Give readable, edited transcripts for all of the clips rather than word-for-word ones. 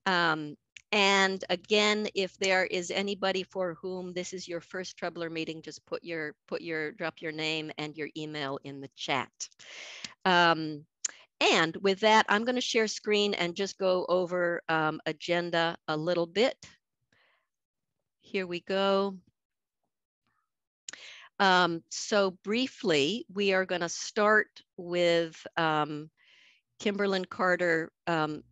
And again, if there is anybody for whom this is your first Troubler meeting, just drop your name and your email in the chat. And with that, I'm going to share screen and just go over agenda a little bit. Here we go. So briefly, we are going to start with Kimberlyn Carter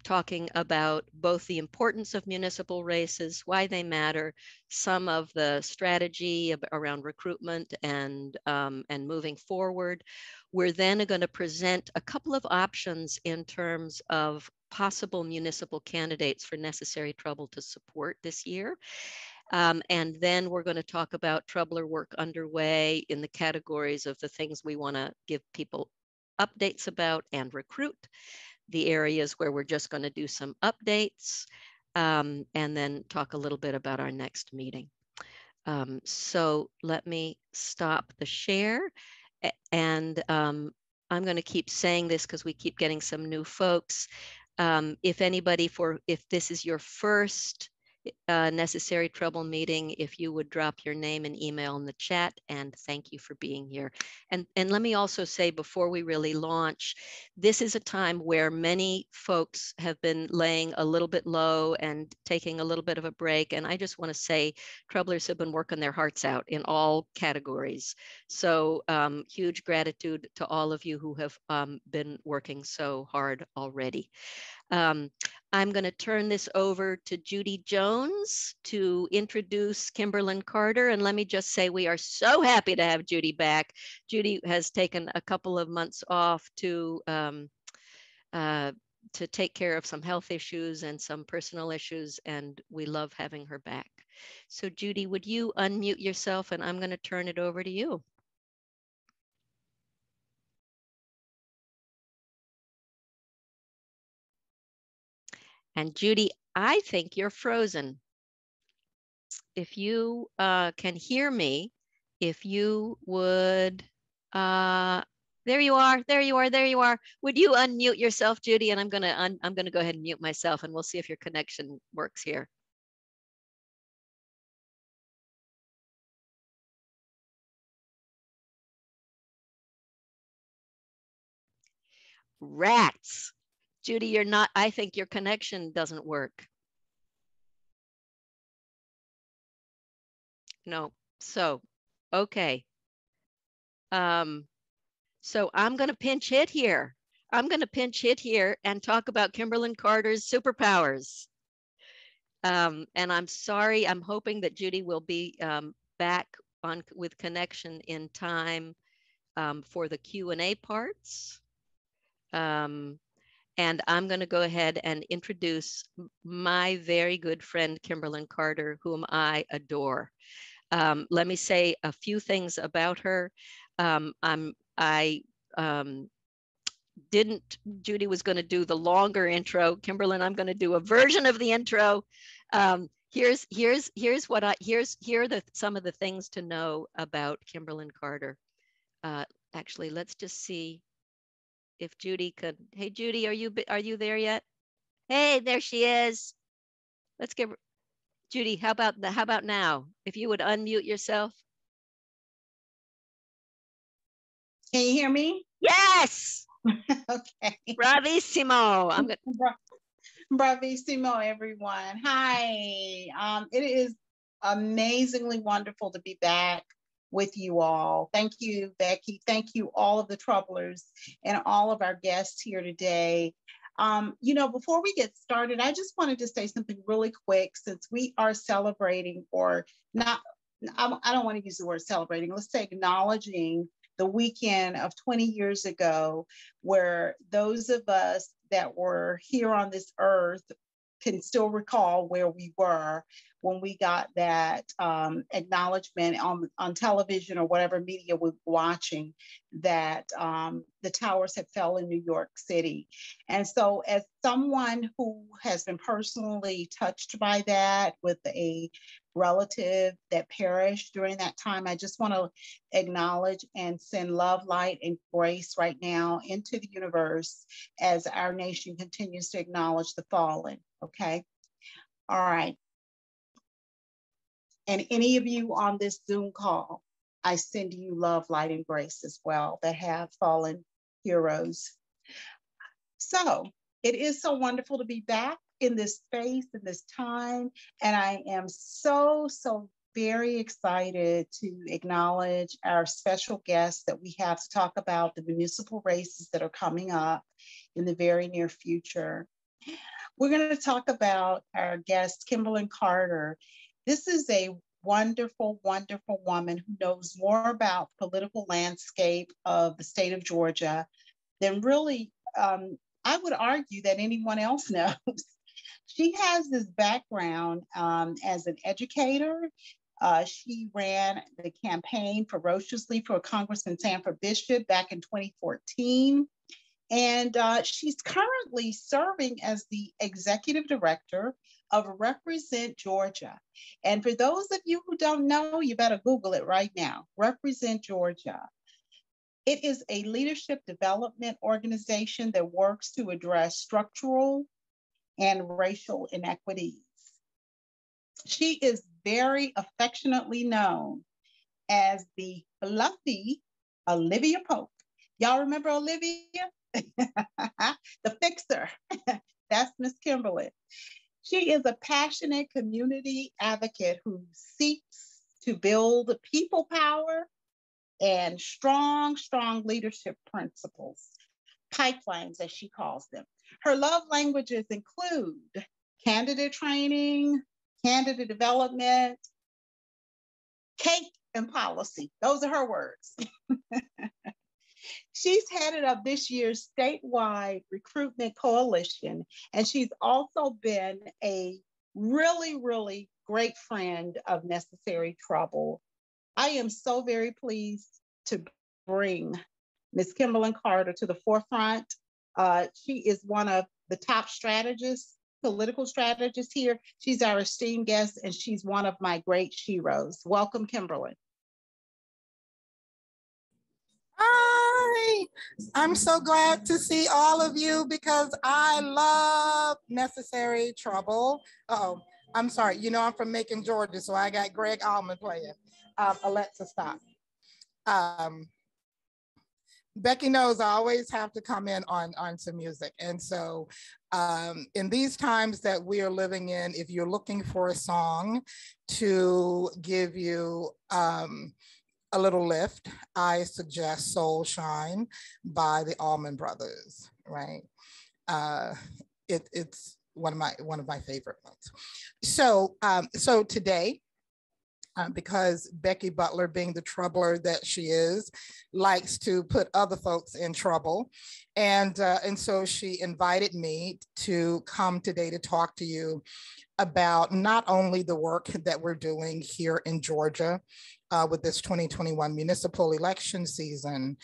talking about both the importance of municipal races, why they matter, some of the strategy around recruitment and moving forward. We're then going to present a couple of options in terms of possible municipal candidates for necessary trouble to support this year. And then we're going to talk about Troubler work underway in the categories of the things we want to give people updates about and recruit, the areas where we're just going to do some updates, and then talk a little bit about our next meeting. So let me stop the share, and I'm going to keep saying this because we keep getting some new folks. If this is your first necessary trouble meeting, if you would drop your name and email in the chat, and thank you for being here. And let me also say before we really launch, this is a time where many folks have been laying a little bit low and taking a little bit of a break. And I just want to say Troublers have been working their hearts out in all categories. So huge gratitude to all of you who have been working so hard already. I'm going to turn this over to Judy Jones to introduce Kimberlyn Carter. And let me just say, we are so happy to have Judy back. Judy has taken a couple of months off to take care of some health issues and some personal issues, and we love having her back. So Judy, would you unmute yourself, and I'm going to turn it over to you. And Judy, I think you're frozen. If you can hear me, if you would, there you are, there you are, there you are. Would you unmute yourself, Judy? And I'm gonna go ahead and mute myself, and we'll see if your connection works here. Rats. Judy, you're not, I think your connection doesn't work. No, so, okay. So I'm gonna pinch hit here. I'm gonna pinch hit here and talk about Kimberlyn Carter's superpowers. And I'm sorry, I'm hoping that Judy will be back on with connection in time for the Q&A parts. And I'm going to go ahead and introduce my very good friend, Kimberlyn Carter, whom I adore. Let me say a few things about her. Judy was going to do the longer intro. Kimberlyn, I'm going to do a version of the intro. Here are some of the things to know about Kimberlyn Carter. Actually, let's just see if Judy could. Hey, Judy, are you there yet? Hey, there she is. Let's give Judy. How about now? If you would unmute yourself. Can you hear me? Yes. Okay. Bravissimo. I'm good. Bravissimo, everyone. Hi. It is amazingly wonderful to be back with you all. Thank you, Becky. Thank you, all of the Troublers and all of our guests here today. Before we get started, I just wanted to say something really quick, since we are celebrating, or not, I don't want to use the word celebrating, let's say acknowledging the weekend of 20 years ago, where those of us that were here on this earth can still recall where we were when we got that acknowledgement on television or whatever media we were watching, that the towers had fell in New York City. And so, as someone who has been personally touched by that, with a relative that perished during that time, I just want to acknowledge and send love, light, and grace right now into the universe as our nation continues to acknowledge the fallen. Okay. All right. And any of you on this Zoom call, I send you love, light, and grace as well that have fallen heroes. So it is so wonderful to be back in this space, in this time. And I am so very excited to acknowledge our special guests that we have to talk about the municipal races that are coming up in the very near future. We're going to talk about our guest, Kimberlyn Carter. This is a wonderful, wonderful woman who knows more about the political landscape of the state of Georgia than really, I would argue, that anyone else knows. She has this background as an educator. She ran the campaign ferociously for Congressman Sanford Bishop back in 2014. And she's currently serving as the executive director of Represent Georgia. And for those of you who don't know, you better Google it right now, Represent Georgia. It is a leadership development organization that works to address structural and racial inequities. She is very affectionately known as the fluffy Olivia Pope. Y'all remember Olivia? The fixer. That's Miss Kimberlyn. She is a passionate community advocate who seeks to build people power and strong leadership principles, pipelines as she calls them. Her love languages include candidate training, candidate development, cake, and policy. Those are her words. She's headed up this year's statewide recruitment coalition, and she's also been a really great friend of Necessary Trouble. I am so very pleased to bring Ms. Kimberlyn Carter to the forefront. She is one of the top strategists, political strategists here. She's our esteemed guest, and she's one of my great sheroes. Welcome, Kimberlyn. Hi, I'm so glad to see all of you because I love Necessary Trouble. Uh-oh, I'm sorry. You know, I'm from Macon, Georgia, so I got Greg Allman playing. Alexa, stop. Becky knows I always have to come in on some music. And so in these times that we are living in, if you're looking for a song to give you a little lift, I suggest Soul Shine by the Allman Brothers, right? It's one of my favorite ones. So today, because Becky Butler, being the troubler that she is, likes to put other folks in trouble. And so she invited me to come today to talk to you about not only the work that we're doing here in Georgia with this 2021 municipal election season,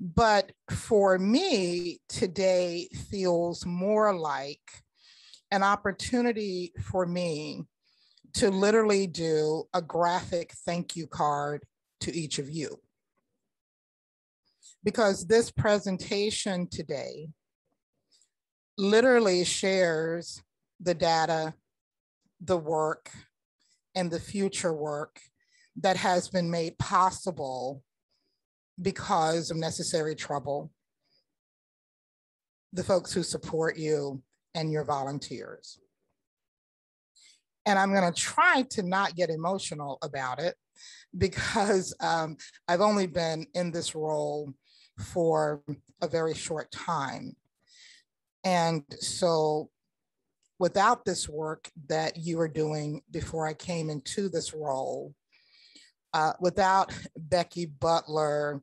but for me, today feels more like an opportunity for me to literally do a graphic thank you card to each of you. Because this presentation today literally shares the data, the work, and the future work that has been made possible because of Necessary Trouble, the folks who support you, and your volunteers. And I'm going to try to not get emotional about it because I've only been in this role for a very short time. And so without this work that you were doing before I came into this role, without Becky Butler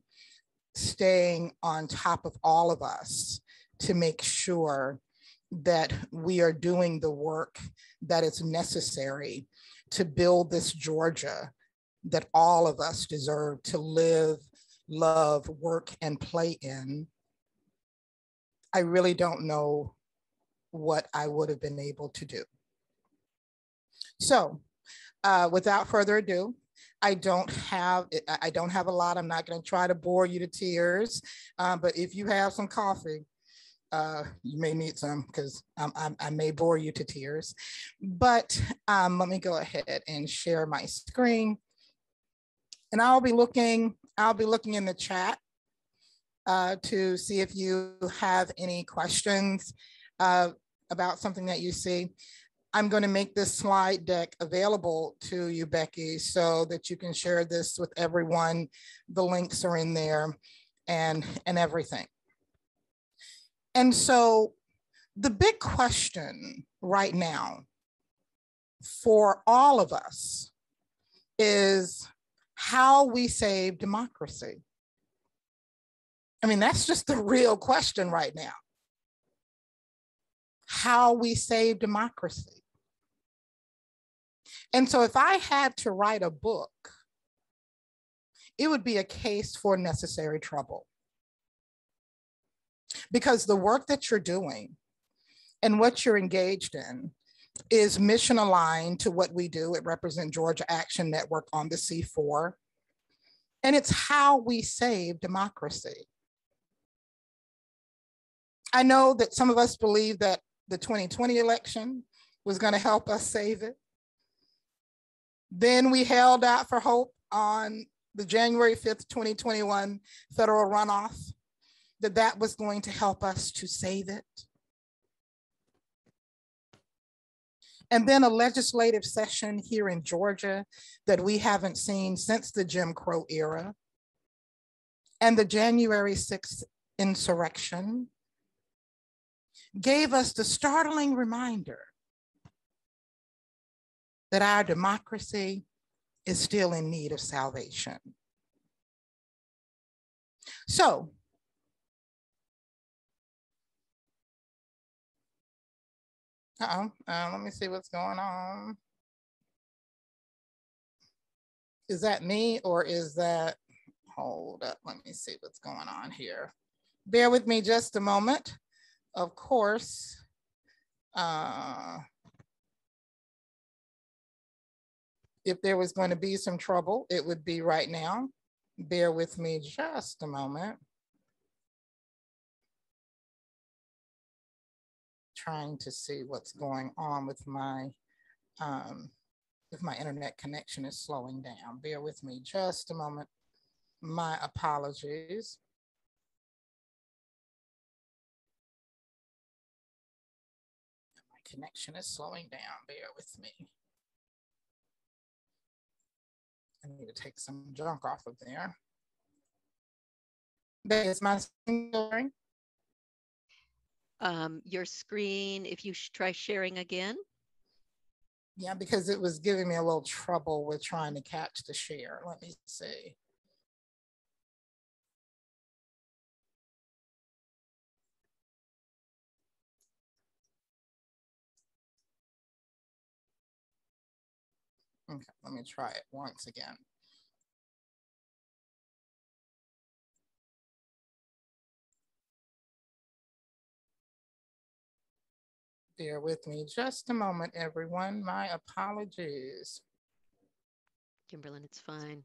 staying on top of all of us to make sure that we are doing the work that is necessary to build this Georgia that all of us deserve to live, love, work, and play in, I really don't know what I would have been able to do. So without further ado, I don't have a lot. I'm not going to try to bore you to tears, but if you have some coffee, You may need some because I may bore you to tears, but let me go ahead and share my screen. And I'll be looking in the chat to see if you have any questions about something that you see. I'm going to make this slide deck available to you, Becky, so that you can share this with everyone. The links are in there and everything. And so the big question right now for all of us is how we save democracy. I mean, that's just the real question right now. How we save democracy. And so if I had to write a book, it would be a case for necessary trouble. Because the work that you're doing and what you're engaged in is mission aligned to what we do at Represent Georgia Action Network on the C4. And it's how we save democracy. I know that some of us believe that the 2020 election was going to help us save it. Then we held out for hope on the January 5th, 2021 federal runoff, that was going to help us to save it. And then a legislative session here in Georgia that we haven't seen since the Jim Crow era. And the January 6th insurrection gave us the startling reminder that our democracy is still in need of salvation. So, let me see what's going on. Is that me or is that, hold up, let me see what's going on here. Bear with me just a moment. Of course, if there was going to be some trouble, it would be right now. Bear with me just a moment. Trying to see what's going on with my, if my internet connection is slowing down. Bear with me just a moment. My apologies. My connection is slowing down, bear with me. I need to take some junk off of there. Is my screen going? Your screen, if you try sharing again. Yeah, because it was giving me a little trouble with trying to catch the share. Let me see. Okay, let me try it once again. Bear with me just a moment, everyone. My apologies. Kimberlyn, it's fine.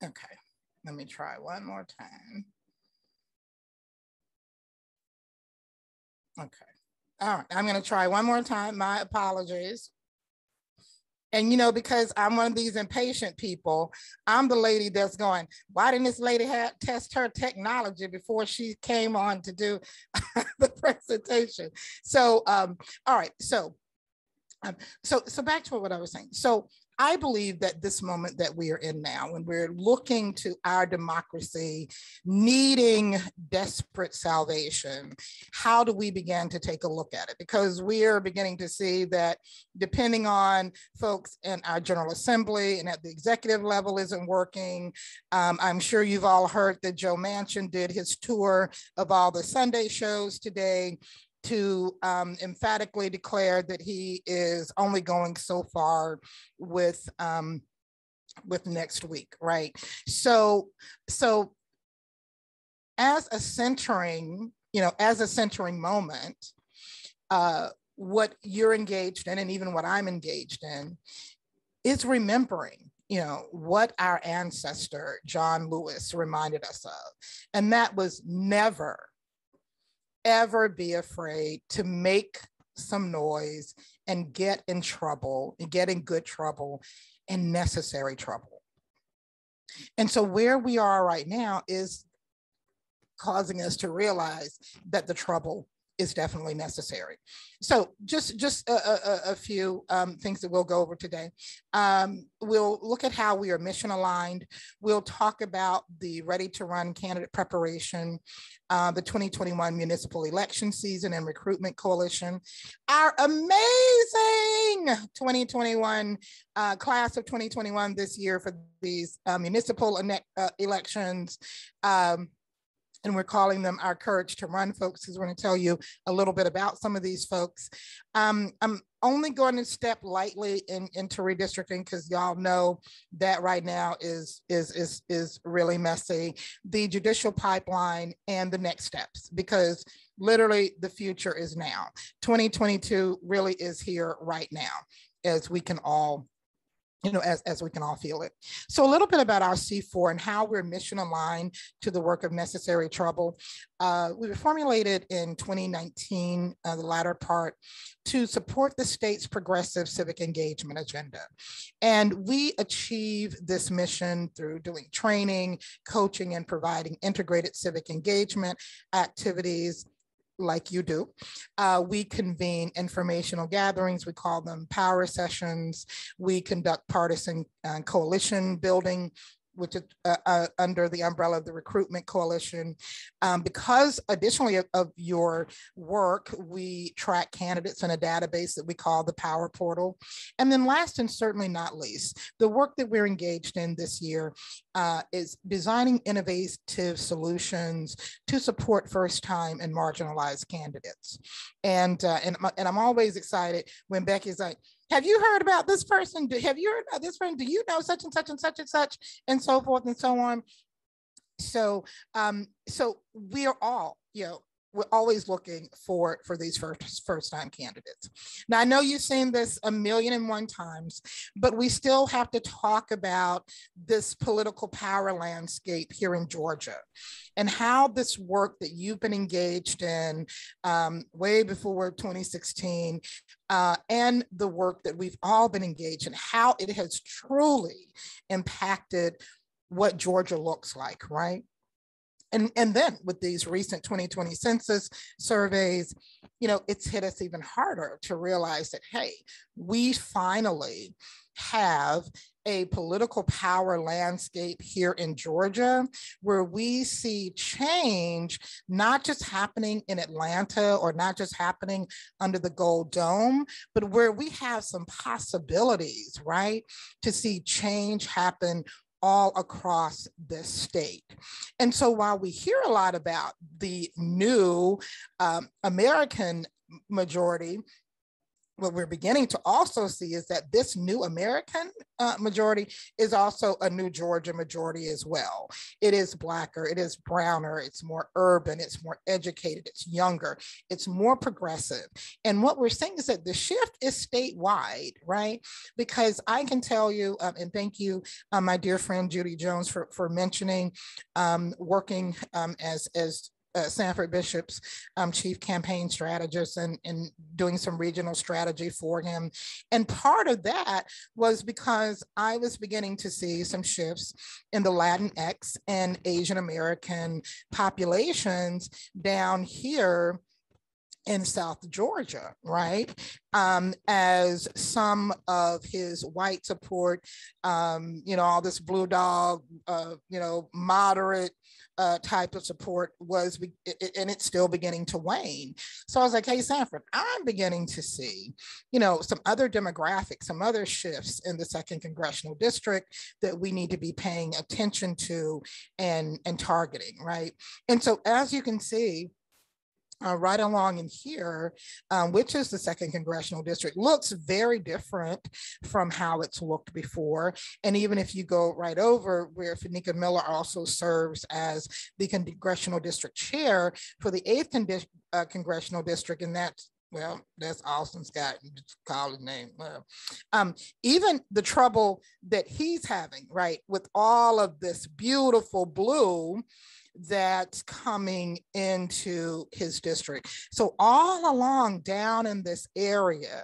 Okay, let me try one more time. Okay, all right, I'm gonna try one more time. My apologies. And you know, because I'm one of these impatient people, I'm the lady that's going, why didn't this lady test her technology before she came on to do the presentation? So, all right, so back to what I was saying. So I believe that this moment that we are in now, when we're looking to our democracy needing desperate salvation, how do we begin to take a look at it? Because we are beginning to see that depending on folks in our General Assembly and at the executive level isn't working. I'm sure you've all heard that Joe Manchin did his tour of all the Sunday shows today to emphatically declare that he is only going so far with next week, right? So as a centering, moment, what you're engaged in and even what I'm engaged in is remembering, what our ancestor, John Lewis, reminded us of. And that was never, ever be afraid to make some noise and get in trouble, and get in good trouble and necessary trouble. And so where we are right now is causing us to realize that the trouble is definitely necessary. So just a few things that we'll go over today. We'll look at how we are mission aligned. We'll talk about the Ready to Run candidate preparation, the 2021 municipal election season and recruitment coalition, our amazing 2021 class of 2021 this year for these municipal elections. And we're calling them our Courage to Run folks, because we're going to tell you a little bit about some of these folks. I'm only going to step lightly into redistricting, because y'all know that right now is really messy. The judicial pipeline and the next steps, because literally the future is now. 2022 really is here right now, as we can all as we can all feel it. So a little bit about our C4 and how we're mission aligned to the work of necessary trouble. We were formulated in 2019, the latter part, to support the state's progressive civic engagement agenda. And we achieve this mission through doing training, coaching, and providing integrated civic engagement activities like you do. We convene informational gatherings. We call them power sessions. We conduct partisan coalition building, which is under the umbrella of the recruitment coalition. Because additionally of your work, we track candidates in a database that we call the Power Portal. And then last and certainly not least, the work that we're engaged in this year is designing innovative solutions to support first-time and marginalized candidates. And I'm always excited when Becky's like, have you heard about this person? Have you heard about this person? Do you know such and such and such and such, and so forth and so on? So, so we are all, we're always looking for these first-time candidates. Now, I know you've seen this 1,000,001 times, but we still have to talk about this political power landscape here in Georgia, and how this work that you've been engaged in way before 2016, and the work that we've all been engaged in, how it has truly impacted what Georgia looks like, right? And then with these recent 2020 census surveys, it's hit us even harder to realize that, hey, we finally have a political power landscape here in Georgia where we see change not just happening in Atlanta or not just happening under the Gold Dome, but where we have some possibilities, right, to see change happen all across this state. And so while we hear a lot about the new American majority, what we're beginning to also see is that this new American majority is also a new Georgia majority as well. It is Blacker, it is browner, it's more urban, it's more educated, it's younger, it's more progressive. And what we're seeing is that the shift is statewide, right? Because I can tell you, and thank you, my dear friend Judy Jones for mentioning working as Sanford Bishop's chief campaign strategist and doing some regional strategy for him. And part of that was because I was beginning to see some shifts in the Latinx and Asian American populations down here in South Georgia, right? As some of his white support, all this blue dog, moderate type of support was, and it's still beginning to wane. So I was like, hey, Sanford, I'm beginning to see, some other demographics, some other shifts in the 2nd Congressional District that we need to be paying attention to and targeting, right? And so as you can see, right along in here, which is the 2nd Congressional District, looks very different from how it's looked before. And even if you go right over where Fanika Miller also serves as the Congressional District Chair for the 8th Congressional District, and that's Well, that's Austin Scott, call his name. Even the trouble that he's having, right, with all of this beautiful blue that's coming into his district. So all along down in this area,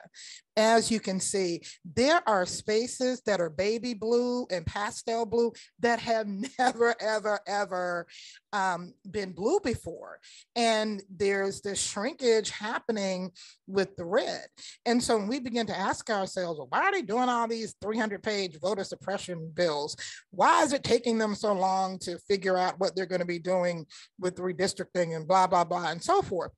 as you can see, there are spaces that are baby blue and pastel blue that have never, ever, ever been blue before. And there's this shrinkage happening with the red. And so when we begin to ask ourselves, well, why are they doing all these 300-page voter suppression bills? Why is it taking them so long to figure out what they're going to be doing with redistricting and blah, blah, blah, and so forth?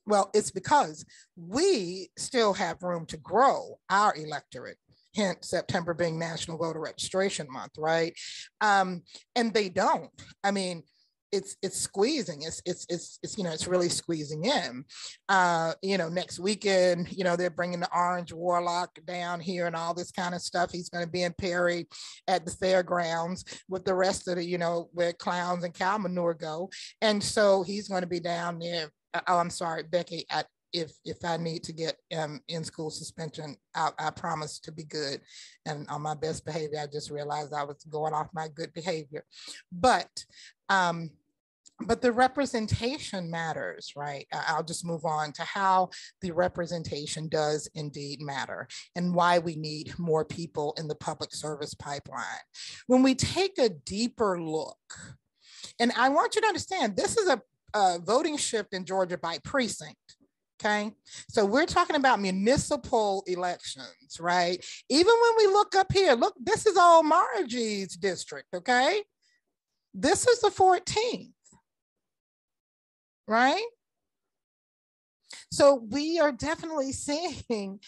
Well, it's because we still have room to grow our electorate, hence September being National Voter Registration Month, right? And they don't. I mean, it's squeezing. It's really squeezing in. Next weekend, they're bringing the Orange Warlock down here and all this kind of stuff. He's going to be in Perry at the fairgrounds with the rest of the, where clowns and cow manure go. And so he's going to be down there. Oh, I'm sorry, Becky. If I need to get in-school suspension, I promise to be good and on my best behavior. I just realized I was going off my good behavior, but the representation matters, right? I'll just move on to how the representation does indeed matter and why we need more people in the public service pipeline. When we take a deeper look, and I want you to understand, this is a voting shift in Georgia by precinct. Okay, so we're talking about municipal elections, right? Even when we look up here, look, this is all Margie's district. Okay, this is the 14th, right? So we are definitely seeing,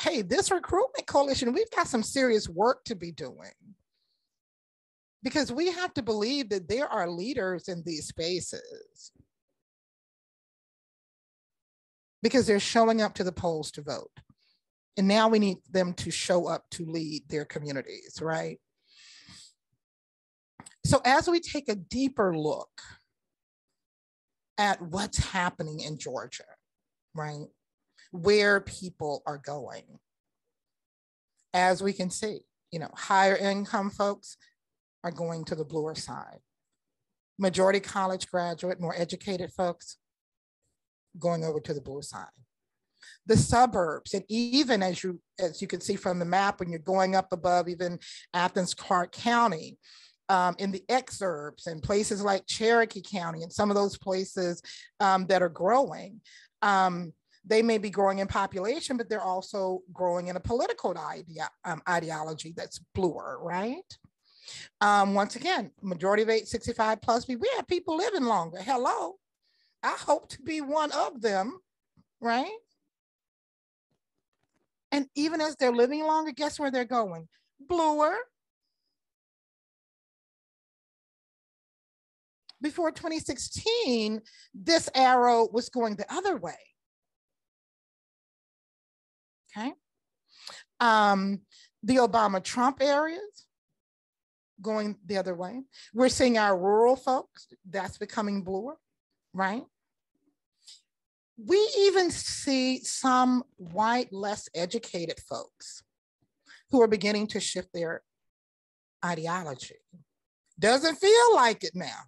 hey, this recruitment coalition, we've got some serious work to be doing, because we have to believe that there are leaders in these spaces, because they're showing up to the polls to vote. And now we need them to show up to lead their communities, right? So as we take a deeper look at what's happening in Georgia, right? Where people are going, as we can see, higher income folks are going to the bluer side. Majority college graduate, more educated folks going over to the blue side. The suburbs, and even as you can see from the map, when you're going up above even Athens, Clark County, in the exurbs and places like Cherokee County and some of those places that are growing, they may be growing in population, but they're also growing in a political ideology that's bluer, right? Once again, majority of age 65 plus, we have people living longer. Hello. I hope to be one of them, right? And even as they're living longer, guess where they're going? Bluer. Before 2016, this arrow was going the other way. Okay. The Obama-Trump areas going the other way. We're seeing our rural folks, that's becoming bluer. Right? We even see some white, less educated folks who are beginning to shift their ideology. Doesn't feel like it now.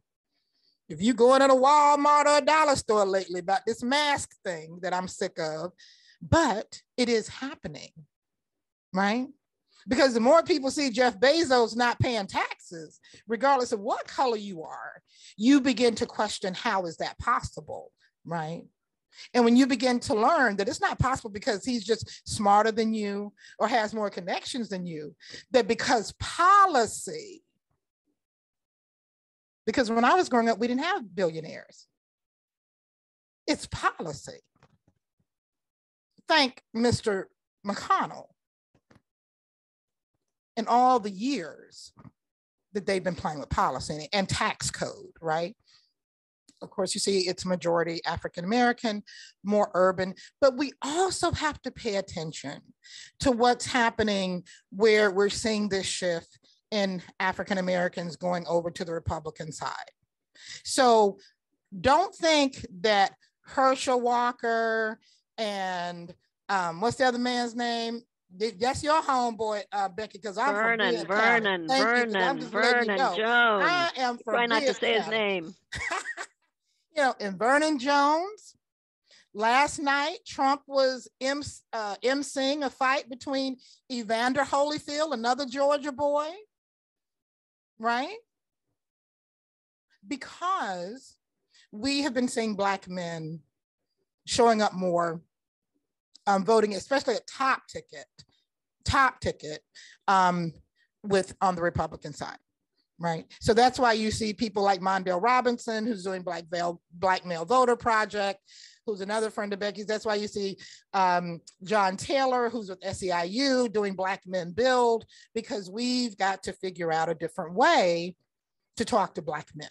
If you go into a Walmart or a dollar store lately about this mask thing that I'm sick of, but it is happening, right? Because the more people see Jeff Bezos not paying taxes, regardless of what color you are, you begin to question, how is that possible, right? And when you begin to learn that it's not possible because he's just smarter than you or has more connections than you, that because policy, because when I was growing up, we didn't have billionaires. It's policy. Thank Mr. McConnell and all the years that they've been playing with policy and tax code, right? Of course, you see it's majority African-American, more urban, but we also have to pay attention to what's happening where we're seeing this shift in African-Americans going over to the Republican side. So don't think that Herschel Walker and what's the other man's name? That's your homeboy, Becky, because I'm from Bibb County. Thank you, because I'm just letting you know. Jones. I am from Try not to Bibb say his County. name. You know, and Vernon Jones. Last night, Trump was emceeing a fight between Evander Holyfield, another Georgia boy, right? Because we have been seeing Black men showing up more, voting, especially at top ticket, with on the Republican side, right? So that's why you see people like Mondale Robinson, who's doing Black Male Voter Project, who's another friend of Becky's. That's why you see John Taylor, who's with SEIU, doing Black Men Build, because we've got to figure out a different way to talk to Black men.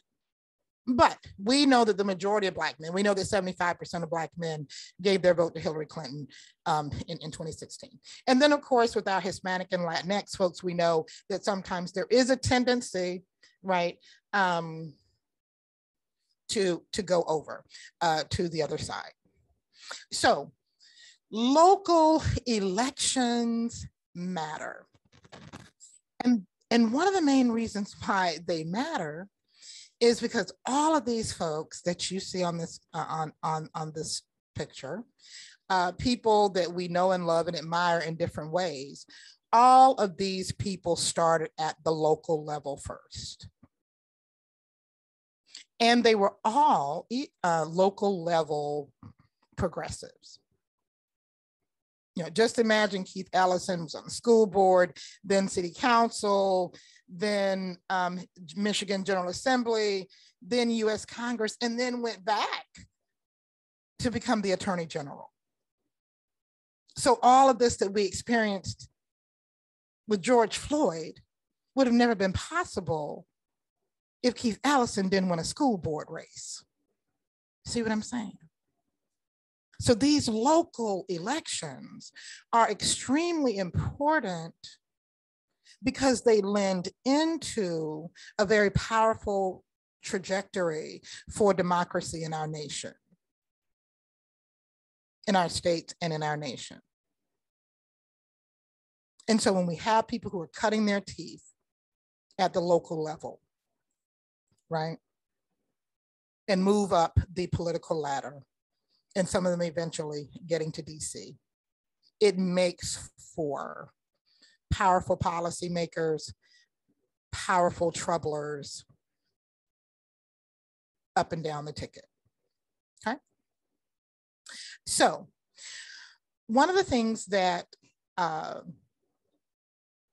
But we know that the majority of Black men, we know that 75% of Black men gave their vote to Hillary Clinton in 2016. And then, of course, with our Hispanic and Latinx folks, we know that sometimes there is a tendency, right, to go over to the other side. So local elections matter. And one of the main reasons why they matter is because all of these folks that you see on this on this picture, people that we know and love and admire in different ways, all of these people started at the local level first. And they were all local level progressives. You know, just imagine Keith Ellison was on the school board, then city council, then Michigan General Assembly, then US Congress, and then went back to become the Attorney General. So all of this that we experienced with George Floyd would have never been possible if Keith Ellison didn't win a school board race. See what I'm saying? So these local elections are extremely important because they lend into a very powerful trajectory for democracy in our nation, in our states and in our nation. And so when we have people who are cutting their teeth at the local level, right, and move up the political ladder, and some of them eventually getting to DC, it makes for powerful policymakers, powerful troublers up and down the ticket, okay? So one of the things that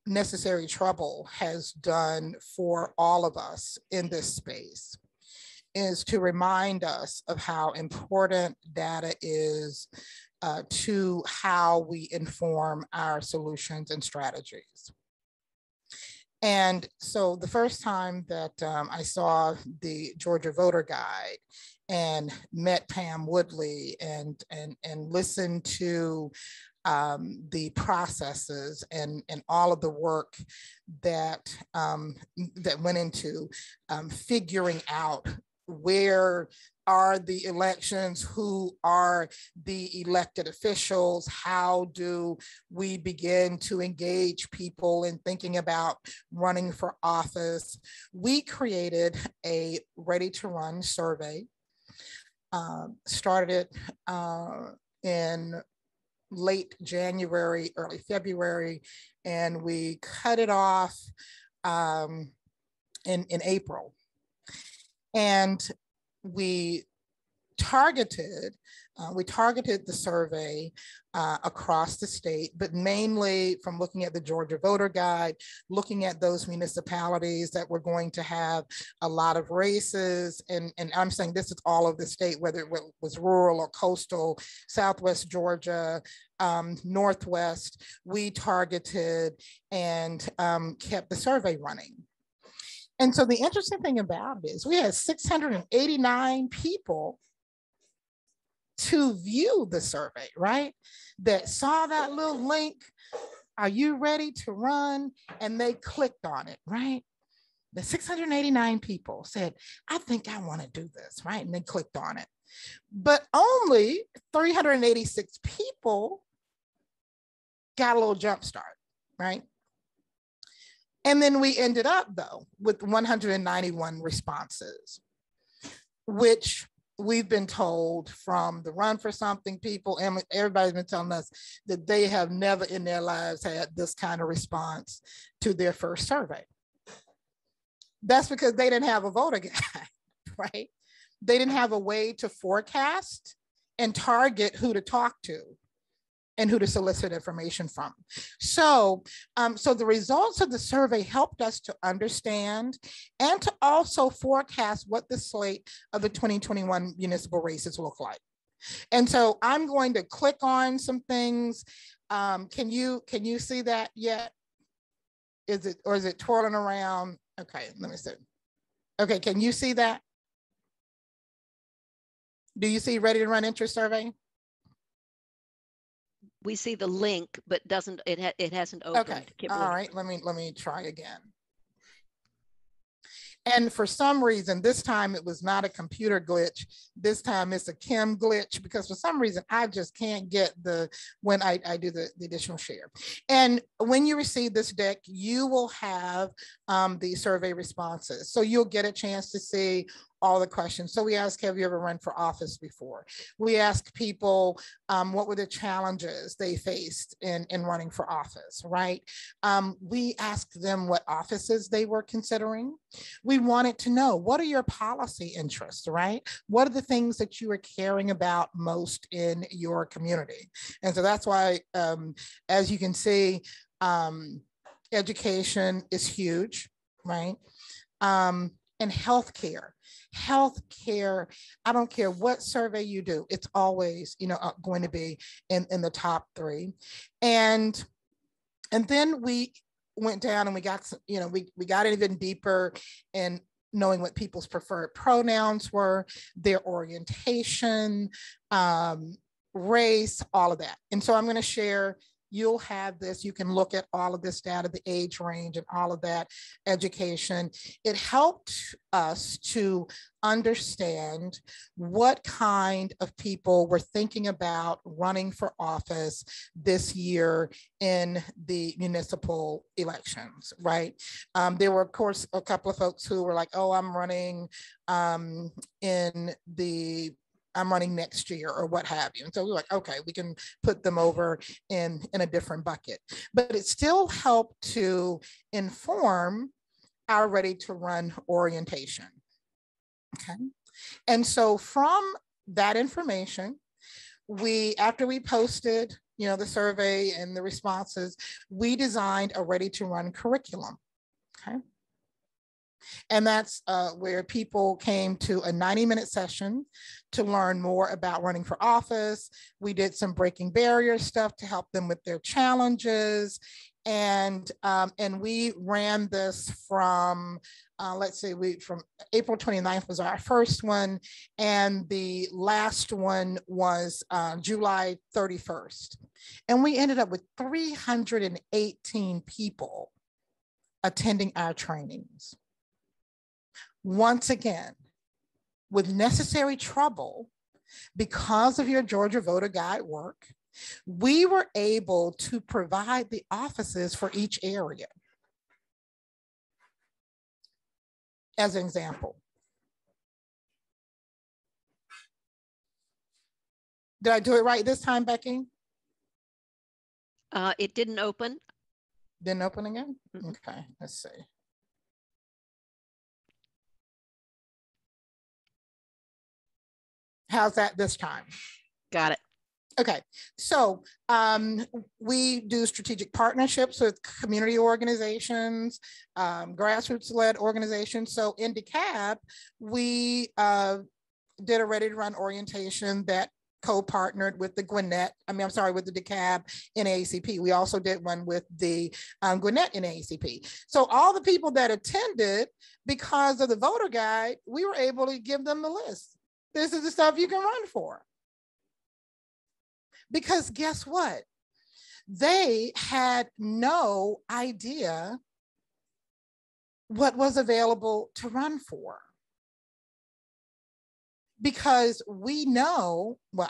Necessary Trouble has done for all of us in this space is to remind us of how important data is to how we inform our solutions and strategies. And so the first time that I saw the Georgia Voter Guide and met Pam Woodley and listened to the processes and all of the work that that went into figuring out where are the elections, who are the elected officials, how do we begin to engage people in thinking about running for office. We created a Ready to Run survey, started it in late January, early February, and we cut it off in April. And we targeted the survey across the state, but mainly from looking at the Georgia Voter Guide, looking at those municipalities that were going to have a lot of races. And I'm saying this is all of the state, whether it was rural or coastal, Southwest Georgia, Northwest. We targeted and kept the survey running. And so the interesting thing about it is we had 689 people to view the survey, right? That saw that little link, are you ready to run? And they clicked on it, right? The 689 people said, I think I want to do this, right? And they clicked on it. but only 386 people got a little jump start, right? And then we ended up though with 191 responses, which we've been told from the Run for Something people, and everybody's been telling us that they have never in their lives had this kind of response to their first survey. That's because they didn't have a voter guide, right? They didn't have a way to forecast and target who to talk to and who to solicit information from. So the results of the survey helped us to understand and to also forecast what the slate of the 2021 municipal races look like. And so I'm going to click on some things. Can you see that yet? Is it twirling around? Okay, let me see. Okay, can you see that? Do you see Ready to Run Interest Survey? We see the link, but it hasn't opened. Okay, Kimberly. all right, let me try again. And for some reason, this time it was not a computer glitch. This time it's a Kim glitch, because for some reason I just can't get when I do the additional share. And when you receive this deck, you will have the survey responses. So you'll get a chance to see all the questions. So we ask, have you ever run for office before? We ask people, what were the challenges they faced in running for office, right? We asked them what offices they were considering. We wanted to know, what are your policy interests, right? What are the things that you are caring about most in your community? And so that's why, as you can see, education is huge, right? And healthcare. Healthcare, I don't care what survey you do, it's always, going to be in the top 3. And then we went down and we got some, we got even deeper in knowing what people's preferred pronouns were, their orientation, race, all of that. And so I'm going to share. You'll have this, you can look at all of this data, the age range and all of that education. It helped us to understand what kind of people were thinking about running for office this year in the municipal elections, right? There were, of course, a couple of folks who were like, oh, I'm running I'm running next year or what have you. And so we're like, okay, we can put them over in a different bucket. But it still helped to inform our Ready to Run orientation. Okay. And so from that information, after we posted, the survey and the responses, we designed a Ready to Run curriculum. Okay. And that's where people came to a 90-minute session to learn more about running for office. We did some breaking barrier stuff to help them with their challenges. And we ran this from, from April 29th was our first one. And the last one was July 31st. And we ended up with 318 people attending our trainings. Once again, with necessary trouble, because of your Georgia Voter Guide work, we were able to provide the offices for each area. As an example. Did I do it right this time, Becky? It didn't open. Didn't open again? Mm-hmm. Okay, let's see. How's that this time? Got it. Okay, so we do strategic partnerships with community organizations, grassroots-led organizations. So in DeKalb, we did a Ready to Run orientation that co-partnered with the with the DeKalb NAACP. We also did one with the Gwinnett NAACP. So all the people that attended, because of the voter guide, we were able to give them the list. This is the stuff you can run for. Because guess what? They had no idea what was available to run for. because we know, well,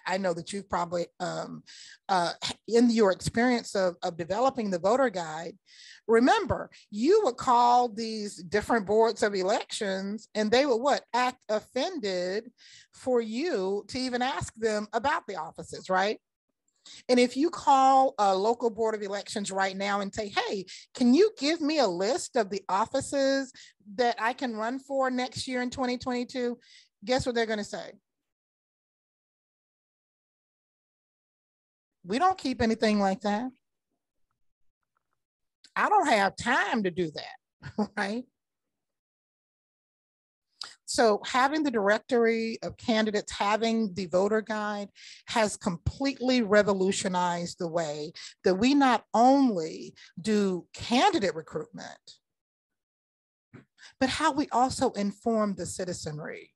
I know that you've probably, in your experience of developing the voter guide, remember, you would call these different boards of elections and they would act offended for you to even ask them about the offices, right? And if you call a local board of elections right now and say, hey, can you give me a list of the offices that I can run for next year in 2022? Guess what they're going to say? We don't keep anything like that. I don't have time to do that, right? So having the directory of candidates, having the voter guide has completely revolutionized the way that we not only do candidate recruitment, but how we also inform the citizenry.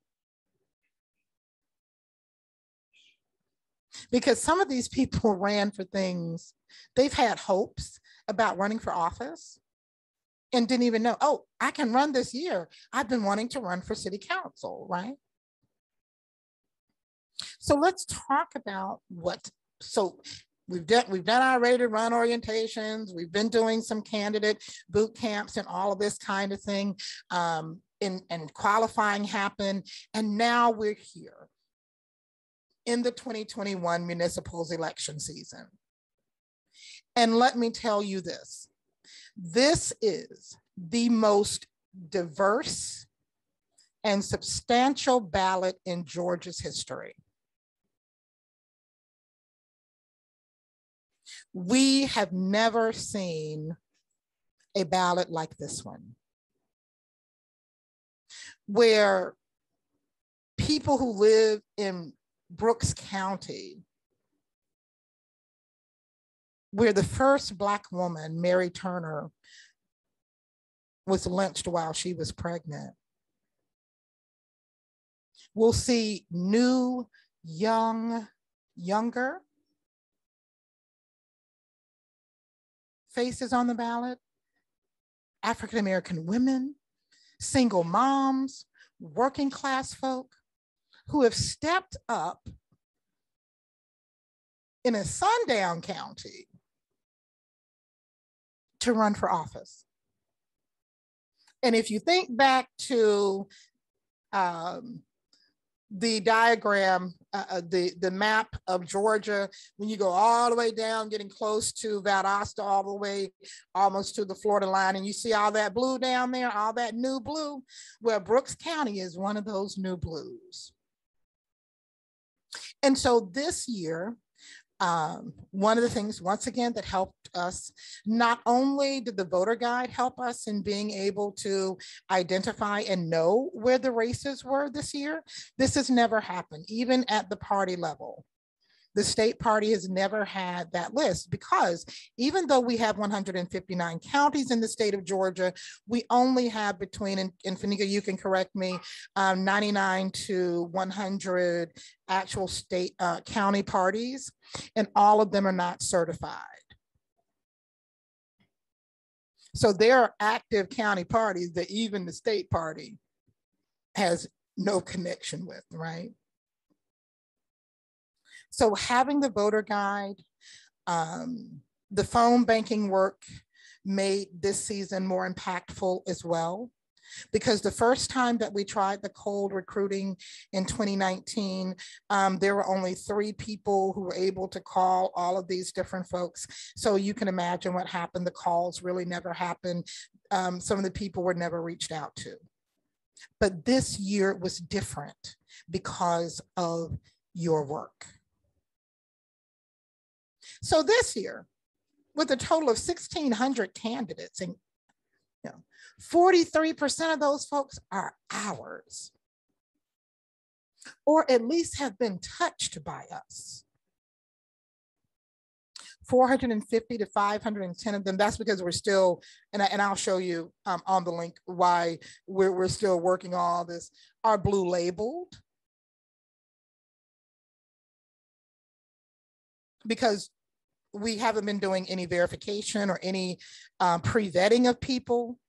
Because some of these people ran for things, they've had hopes about running for office and didn't even know, oh, I can run this year. I've been wanting to run for city council, right? So let's talk about we've done our ready to run orientations. We've been doing some candidate boot camps and all of this kind of thing. And qualifying happened. And now we're here in the 2021 municipal's election season. And let me tell you this. This is the most diverse and substantial ballot in Georgia's history. We have never seen a ballot like this one, where people who live in Brooks County, where the first Black woman, Mary Turner, was lynched while she was pregnant. We'll see new, younger faces on the ballot, African-American women, single moms, working class folk who have stepped up in a sundown county to run for office. And if you think back to the diagram, the map of Georgia, when you go all the way down, getting close to Valdosta, all the way almost to the Florida line, and you see all that blue down there, all that new blue, well, Brooks County is one of those new blues. And so this year, one of the things, once again, that helped us, not only did the voter guide help us in being able to identify and know where the races were this year, this has never happened, even at the party level. The state party has never had that list, because even though we have 159 counties in the state of Georgia, we only have between, and Fanika, you can correct me, 99 to 100 actual state county parties, and all of them are not certified. So there are active county parties that even the state party has no connection with, right? So having the voter guide, the phone banking work made this season more impactful as well, because the first time that we tried the cold recruiting in 2019, there were only 3 people who were able to call all of these different folks. So you can imagine what happened. The calls really never happened. Some of the people were never reached out to. But this year was different because of your work. So this year, with a total of 1,600 candidates, and 43% of those folks are ours, or at least have been touched by us. 450 to 510 of them, that's because we're still, and I'll show you on the link why we're still working on all this, are blue labeled. Because we haven't been doing any verification or any pre-vetting of people.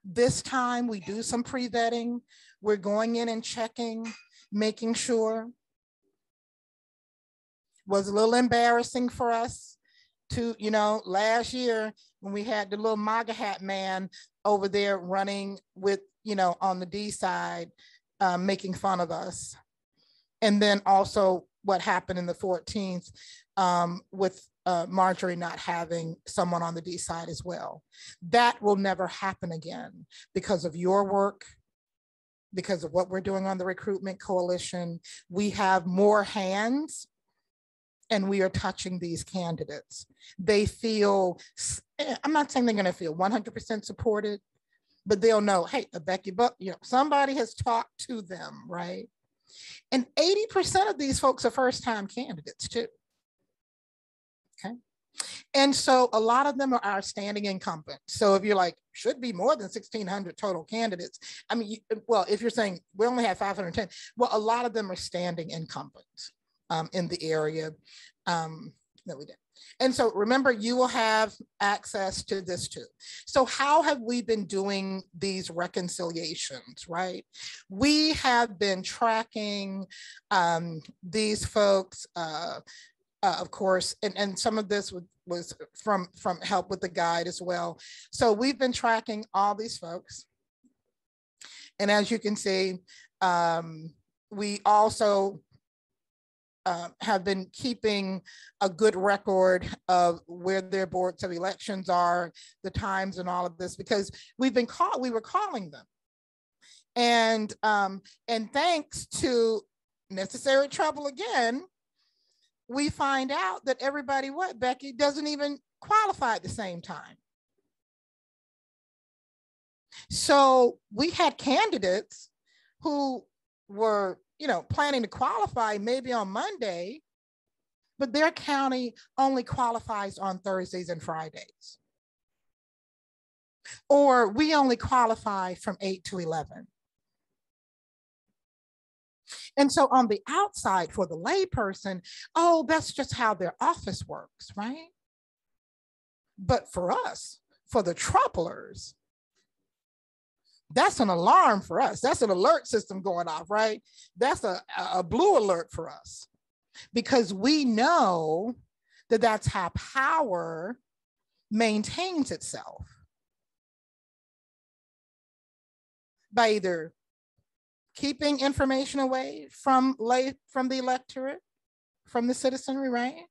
This time we do some pre-vetting. We're going in and checking making sure. Was a little embarrassing for us to, you know, last year when we had the little MAGA hat man over there running with, you know, on the D side, making fun of us. And then also what happened in the 14th with Marjorie not having someone on the D side as well. That will never happen again because of your work, because of what we're doing on the Recruitment Coalition. We have more hands and we are touching these candidates. They feel, I'm not saying they're gonna feel 100% supported, but they'll know, hey, Becky, but you know, somebody has talked to them, right? And 80% of these folks are first-time candidates too, okay? And so a lot of them are our standing incumbents. So if you're like, should be more than 1,600 total candidates. I mean, well, if you're saying we only have 510, well, a lot of them are standing incumbents in the area that we did. And so remember, you will have access to this too. So how have we been doing these reconciliations, right? We have been tracking these folks, of course, and some of this was from help with the guide as well. So we've been tracking all these folks. And as you can see, we also have been keeping a good record of where their boards of elections are, the times and all of this, because we were calling them. And thanks to necessary trouble again, we find out that everybody, Becky, doesn't even qualify at the same time. So we had candidates who were, you know, planning to qualify maybe on Monday, but their county only qualifies on Thursdays and Fridays. Or we only qualify from 8 to 11. And so on the outside for the layperson, oh, that's just how their office works, right? But for us, for the troublers, that's an alarm for us. That's an alert system going off, right? That's a blue alert for us because we know that that's how power maintains itself by either keeping information away from the electorate, from the citizenry, right?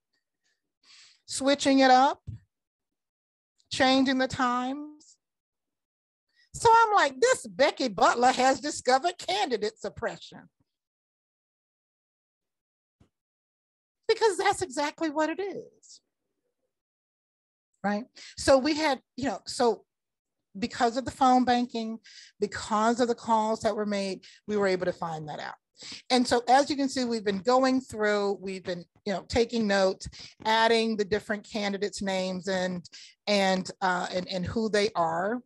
Switching it up, changing the times. So I'm like, this Becky Butler has discovered candidate suppression. Because that's exactly what it is, right? So we had, you know, so because of the phone banking, because of the calls that were made, we were able to find that out. And so as you can see, we've been going through, we've been, you know, taking notes, adding the different candidates' names and who they are.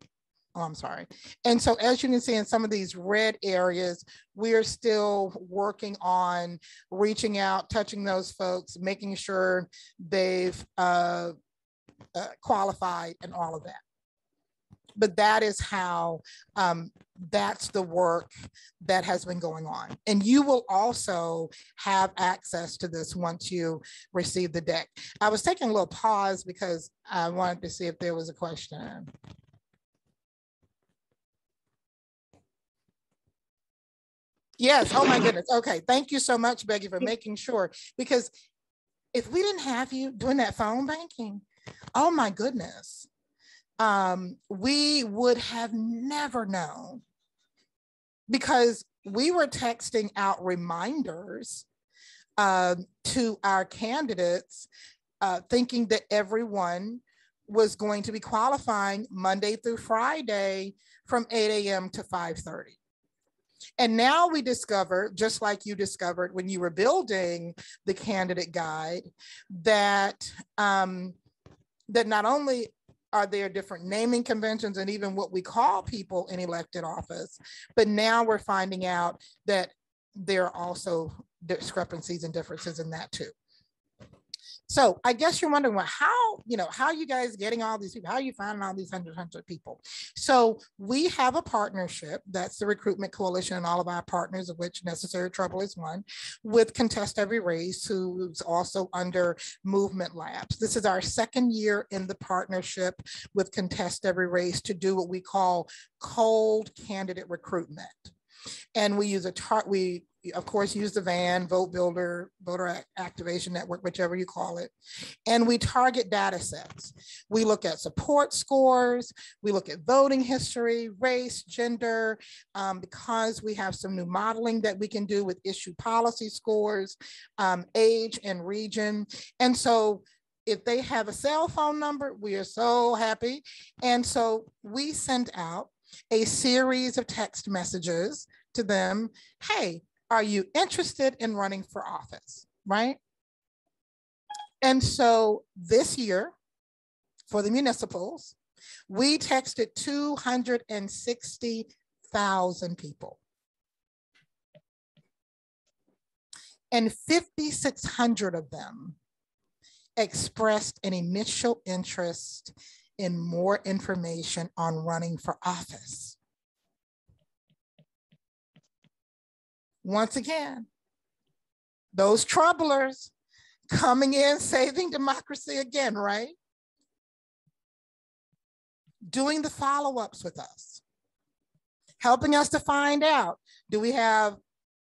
Oh, I'm sorry. And so as you can see in some of these red areas, we're still working on reaching out, touching those folks, making sure they've qualified and all of that. But that is how, that's the work that has been going on. And you will also have access to this once you receive the deck. I was taking a little pause because I wanted to see if there was a question. Yes, oh my goodness. Okay, thank you so much, Becky, for making sure. Because if we didn't have you doing that phone banking, oh my goodness, we would have never known. Because we were texting out reminders to our candidates, thinking that everyone was going to be qualifying Monday through Friday from 8 a.m. to 5:30. And now we discovered, just like you discovered when you were building the candidate guide, that, that not only are there different naming conventions and even what we call people in elected office, but now we're finding out that there are also discrepancies and differences in that too. So I guess you're wondering, well, how are you guys getting all these people? How are you finding all these hundred people? So we have a partnership, that's the Recruitment Coalition and all of our partners, of which Necessary Trouble is one, with Contest Every Race, who's also under Movement Labs. This is our second year in the partnership with Contest Every Race to do what we call cold candidate recruitment. And we use we of course use the VAN, Vote Builder, Voter Activation Network, whichever you call it. And we target data sets. We look at support scores, we look at voting history, race, gender, because we have some new modeling that we can do with issue policy scores, age and region. And so if they have a cell phone number, we are so happy. And so we send out a series of text messages to them. Hey, are you interested in running for office, right? And so this year, for the municipals, we texted 260,000 people. And 5,600 of them expressed an initial interest in more information on running for office. Once again, those troublers coming in, saving democracy again, right? Doing the follow-ups with us, helping us to find out, do we have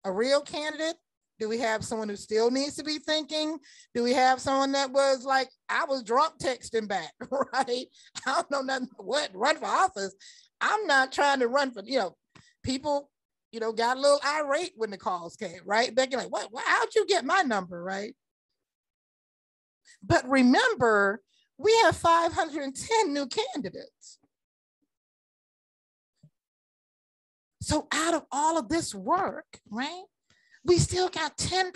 a real candidate? Do we have someone who still needs to be thinking? Do we have someone that was like, I was drunk texting back, right? I don't know nothing, what, run for office? I'm not trying to run for, people, got a little irate when the calls came, right? They're like, what, how'd you get my number, right? But remember, we have 510 new candidates. So out of all of this work, right, we still got 10%.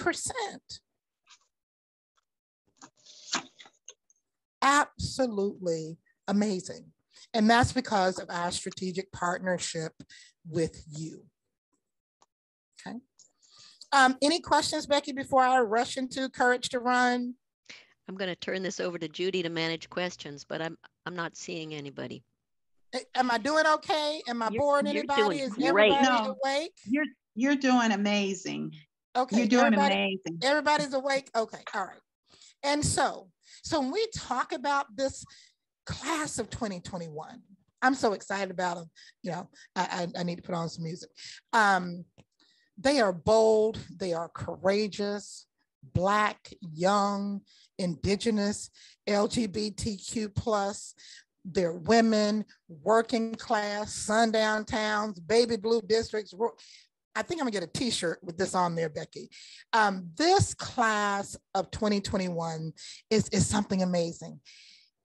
Absolutely amazing. And that's because of our strategic partnership with you. Okay. Any questions, Becky, before I rush into Courage to Run? I'm going to turn this over to Judy to manage questions, but I'm not seeing anybody. Am I doing okay? Am I boring anybody? Is great. Everybody awake? You're doing amazing. Okay, you're doing amazing. Everybody's awake. Okay, all right. And so when we talk about this class of 2021, I'm so excited about them. I need to put on some music. They are bold. They are courageous, Black, young, Indigenous, LGBTQ+. They're women, working class, sundown towns, baby blue districts. I think I'm gonna get a t-shirt with this on there, Becky. This class of 2021 is something amazing.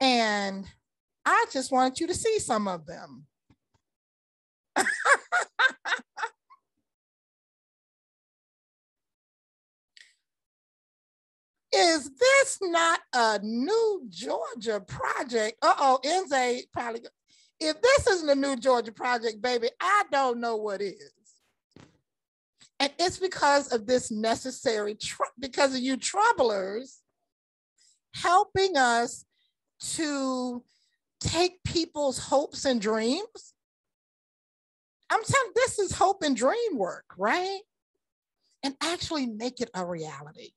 And I just wanted you to see some of them. Is this not a new Georgia project? Enze probably. If this isn't a new Georgia project, baby, I don't know what is. And it's because of this because of you troublers helping us to take people's hopes and dreams. I'm telling you, this is hope and dream work, right? And actually make it a reality.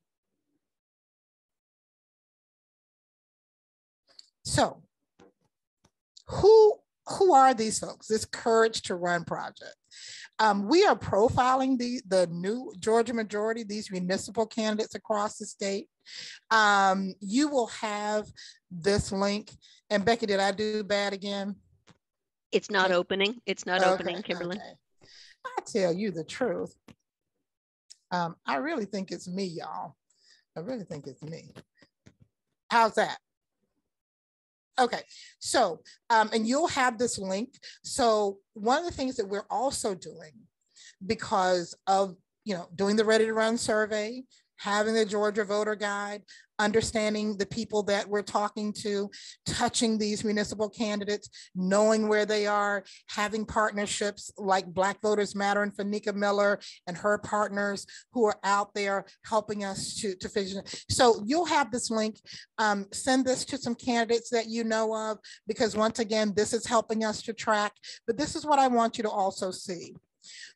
So who are these folks, this Courage to Run project? We are profiling the new Georgia majority, these municipal candidates across the state. You will have this link. And Becky, did I do bad again? It's not opening. It's not opening, Kimberlyn. Okay. I tell you the truth. I really think it's me, y'all. I really think it's me. How's that? Okay, so, and you'll have this link. So one of the things that we're also doing because of, doing the Ready to Run survey, having the Georgia voter guide, understanding the people that we're talking to, touching these municipal candidates, knowing where they are, having partnerships like Black Voters Matter and Fanika Miller and her partners who are out there helping us to figure. So you'll have this link. Send this to some candidates that you know of, because once again, this is helping us to track, but this is what I want you to also see.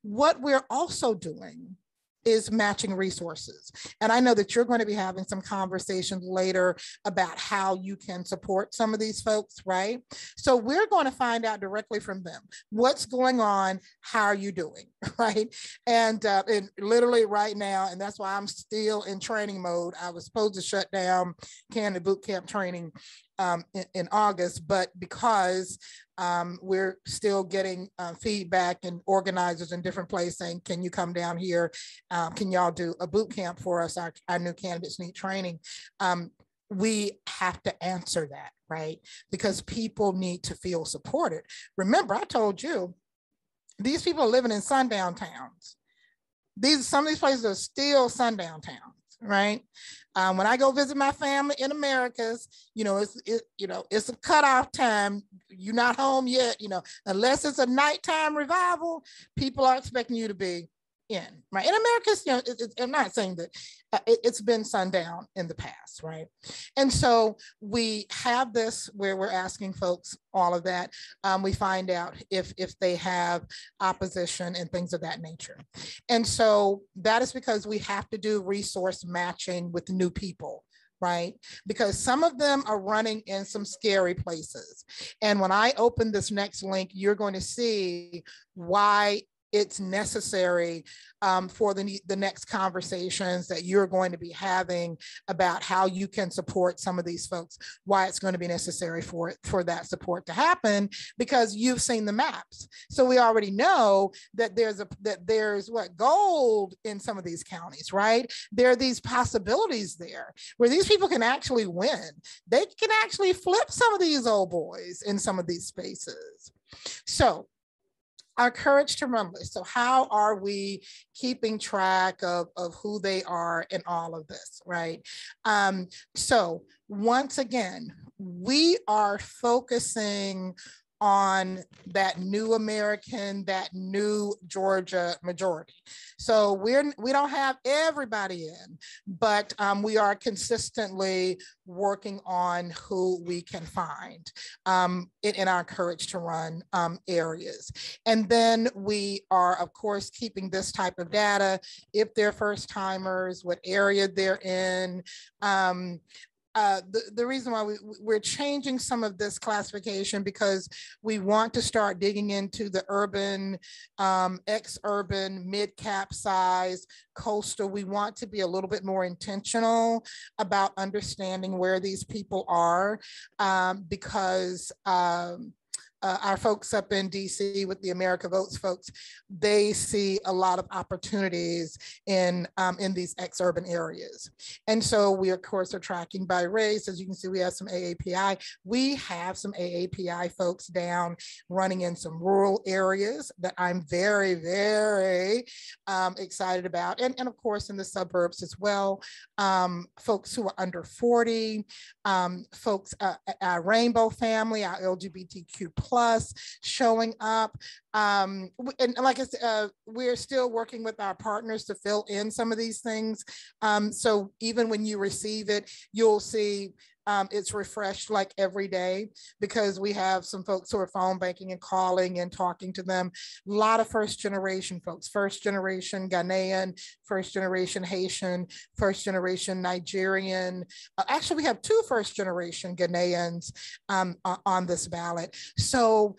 What we're also doing is matching resources. And I know that you're going to be having some conversations later about how you can support some of these folks, right? So we're going to find out directly from them what's going on, how are you doing, right? And literally right now, and that's why I'm still in training mode. I was supposed to shut down candidate boot camp training in August, but because we're still getting feedback and organizers in different places saying, can you come down here? Can y'all do a boot camp for us? Our new candidates need training. We have to answer that, right? Because people need to feel supported. Remember, I told you, these people are living in sundown towns. Some of these places are still sundown towns, right? When I go visit my family in Americas, it's a cutoff time. You're not home yet, unless it's a nighttime revival, people are expecting you to be in, right? In Americas, I'm not saying that it's been sundown in the past, right? And so we have this where we're asking folks all of that. We find out if they have opposition and things of that nature. And so that is because we have to do resource matching with new people, right? Because some of them are running in some scary places. And when I open this next link, you're going to see why it's necessary for the next conversations that you're going to be having about how you can support some of these folks, why it's going to be necessary for that support to happen, because you've seen the maps. So we already know that there's gold in some of these counties, right? There are these possibilities there where these people can actually win. They can actually flip some of these old boys in some of these spaces. So our courage to run list. So how are we keeping track of who they are in all of this, right? So once again, we are focusing on that new American, that new Georgia majority. So we don't have everybody in, but we are consistently working on who we can find in our courage to run areas. And then we are, of course, keeping this type of data, if they're first timers, what area they're in. The reason why we're changing some of this classification because we want to start digging into the urban, ex-urban, mid-cap size, coastal. We want to be a little bit more intentional about understanding where these people are because our folks up in DC with the America Votes folks, they see a lot of opportunities in these ex-urban areas. And so we, of course, are tracking by race. As you can see, we have some AAPI. We have some AAPI folks down running in some rural areas that I'm very, very excited about. And of course, in the suburbs as well, folks who are under 40, folks, our rainbow family, our LGBTQ+ showing up. And like I said, we're still working with our partners to fill in some of these things. So even when you receive it, you'll see it's refreshed like every day because we have some folks who are phone banking and calling and talking to them. A lot of first generation folks, first generation Ghanaian, first generation Haitian, first generation Nigerian. Actually, we have 2 first generation Ghanaians on this ballot. So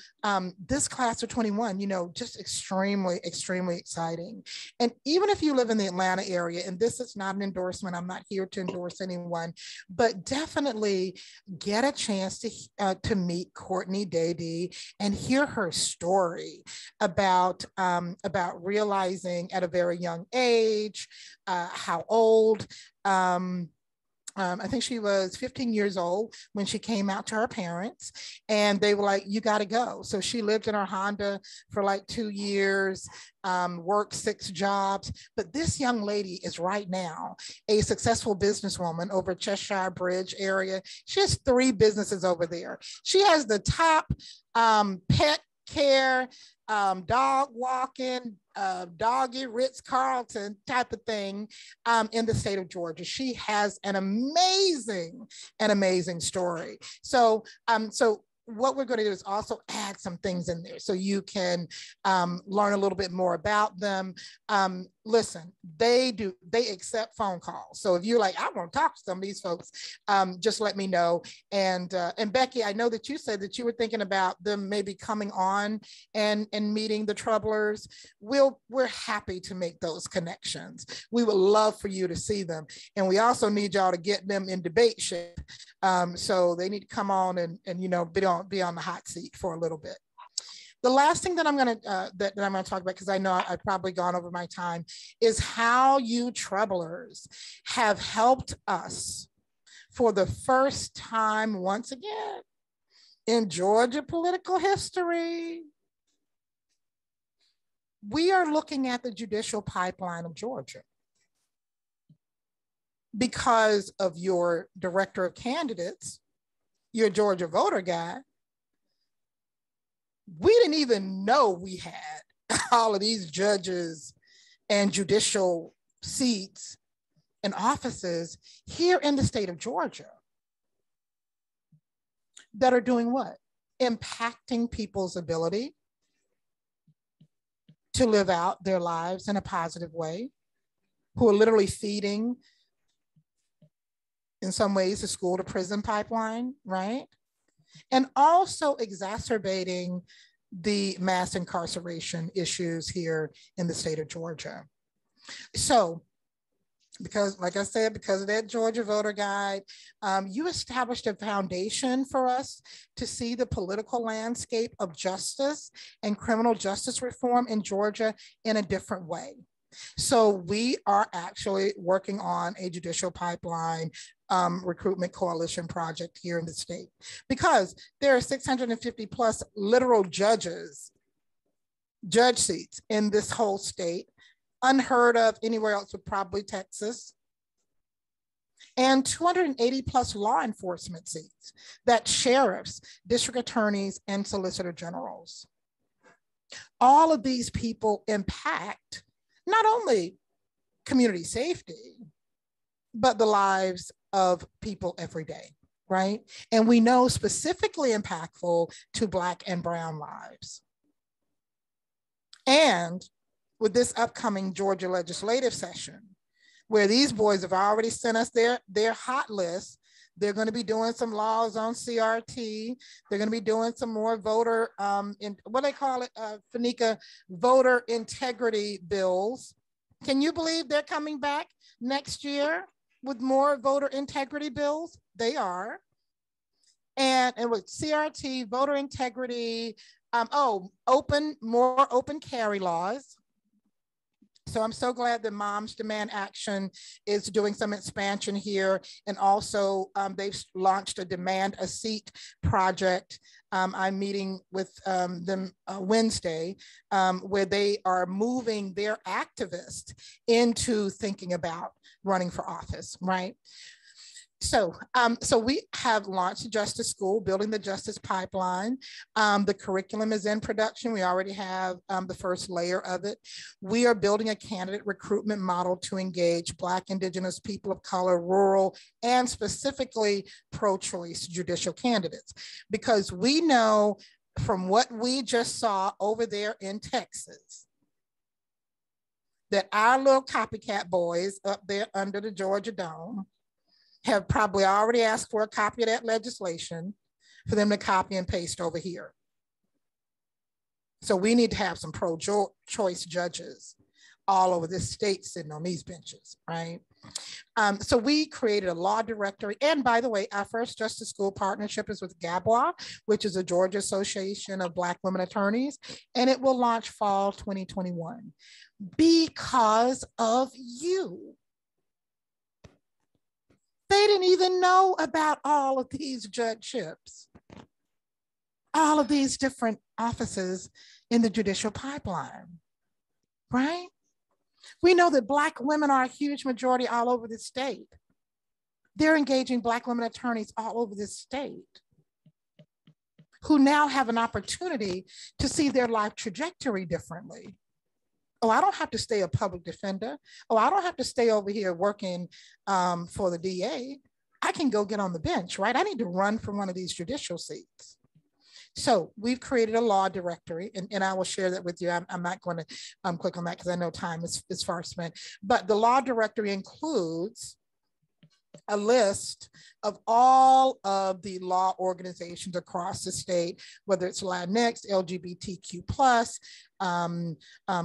this class of 21, just extremely, extremely exciting. And even if you live in the Atlanta area, and this is not an endorsement, I'm not here to endorse anyone, but definitely get a chance to meet Courtney Dady and hear her story about realizing at a very young age how old I think she was 15 years old when she came out to her parents, and they were like, you got to go. So she lived in her Honda for like 2 years, worked 6 jobs. But this young lady is right now a successful businesswoman over Cheshire Bridge area. She has 3 businesses over there. She has the top pet care, dog walking, doggy Ritz-Carlton type of thing in the state of Georgia. She has an amazing story. So, so what we're going to do is also add some things in there so you can learn a little bit more about them. Listen, they accept phone calls. So if you're like, I want to talk to some of these folks, just let me know. And Becky, I know that you said that you were thinking about them maybe coming on and meeting the troublers. We're happy to make those connections. We would love for you to see them. And we also need y'all to get them in debate shape. So they need to come on and be on the hot seat for a little bit. The last thing that I'm going to talk about, because I know I've probably gone over my time, is how you troublers have helped us for the first time once again in Georgia political history. We are looking at the judicial pipeline of Georgia because of your director of candidates, your Georgia voter guide. We didn't even know we had all of these judges and judicial seats and offices here in the state of Georgia that are doing what? Impacting people's ability to live out their lives in a positive way, who are literally feeding, in some ways, the school to prison pipeline, right? And also exacerbating the mass incarceration issues here in the state of Georgia. So, because, like I said, because of that Georgia voter guide, you established a foundation for us to see the political landscape of justice and criminal justice reform in Georgia in a different way. So we are actually working on a judicial pipeline recruitment coalition project here in the state, because there are 650 plus literal judge seats in this whole state, unheard of anywhere else but probably Texas, and 280 plus law enforcement seats that sheriffs, district attorneys, and solicitor generals. All of these people impact not only community safety, but the lives of people every day, right? And we know specifically impactful to Black and Brown lives. And with this upcoming Georgia legislative session, where these boys have already sent us their hot list, they're going to be doing some laws on CRT. They're going to be doing some more voter, what they call it, Fanika, voter integrity bills. Can you believe they're coming back next year with more voter integrity bills? They are. And with CRT, voter integrity, more open carry laws. So I'm so glad that Moms Demand Action is doing some expansion here. And also they've launched a Demand a Seat project. I'm meeting with them Wednesday, where they are moving their activists into thinking about running for office, right? So we have launched Justice School, building the justice pipeline. The curriculum is in production. We already have the first layer of it. We are building a candidate recruitment model to engage Black, Indigenous, people of color, rural, and specifically pro-choice judicial candidates, because we know from what we just saw over there in Texas that our little copycat boys up there under the Georgia Dome have probably already asked for a copy of that legislation for them to copy and paste over here. So we need to have some pro-choice judges all over this state sitting on these benches, right? So we created a law directory. And by the way, our first Justice School partnership is with GABWA, which is a Georgia Association of Black Women Attorneys, and it will launch fall 2021 because of you. They didn't even know about all of these judgeships, all of these different offices in the judicial pipeline, right? We know that Black women are a huge majority all over the state. They're engaging Black women attorneys all over this state who now have an opportunity to see their life trajectory differently. Oh, I don't have to stay a public defender. Oh, I don't have to stay over here working for the DA. I can go get on the bench, right? I need to run for one of these judicial seats. So we've created a law directory, and I will share that with you. I'm not going to click on that because I know time is far spent. But the law directory includes a list of all of the law organizations across the state, whether it's Latinx, LGBTQ+,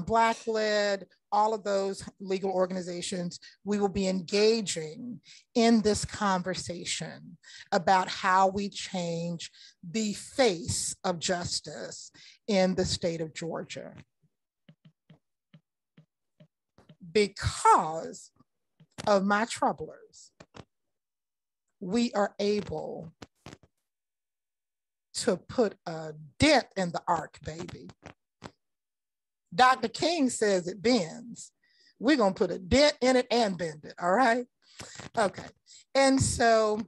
Black-led, all of those legal organizations. We will be engaging in this conversation about how we change the face of justice in the state of Georgia. Because of my troublers, we are able to put a dent in the arc, baby. Dr. King says it bends. We're gonna put a dent in it and bend it, all right? Okay, and so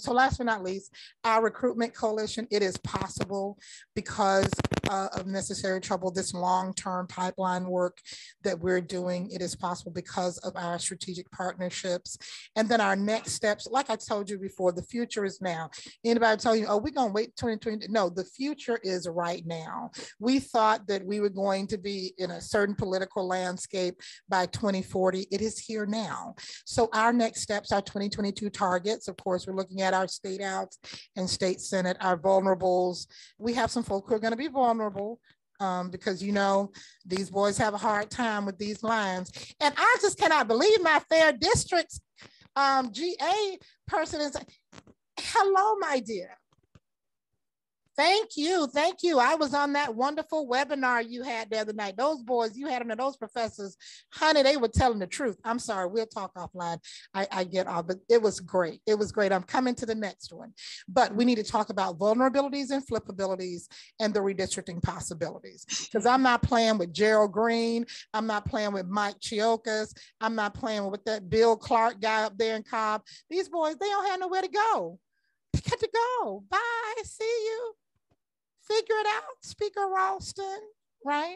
last but not least, our recruitment coalition, it is possible because of Necessary Trouble, this long-term pipeline work that we're doing. It is possible because of our strategic partnerships. And then our next steps, like I told you before, the future is now. Anybody tell you, oh, we're gonna wait 2020? No, the future is right now. We thought that we were going to be in a certain political landscape by 2040. It is here now. So our next steps, our 2022 targets, of course, we're looking at our state outs and state senate, our vulnerables. We have some folk who are going to be vulnerable because, you know, these boys have a hard time with these lines. And I just cannot believe my fair district's GA person is, hello, my dear. Thank you. Thank you. I was on that wonderful webinar you had the other night. Those boys, you had them, and those professors, honey, they were telling the truth. I'm sorry, we'll talk offline. I get off, but it was great. It was great. I'm coming to the next one. But we need to talk about vulnerabilities and flippabilities and the redistricting possibilities. Because I'm not playing with Gerald Green. I'm not playing with Mike Chiokas. I'm not playing with that Bill Clark guy up there in Cobb. These boys, they don't have nowhere to go. They got to go. Bye. See you. Figure it out, Speaker Ralston, right?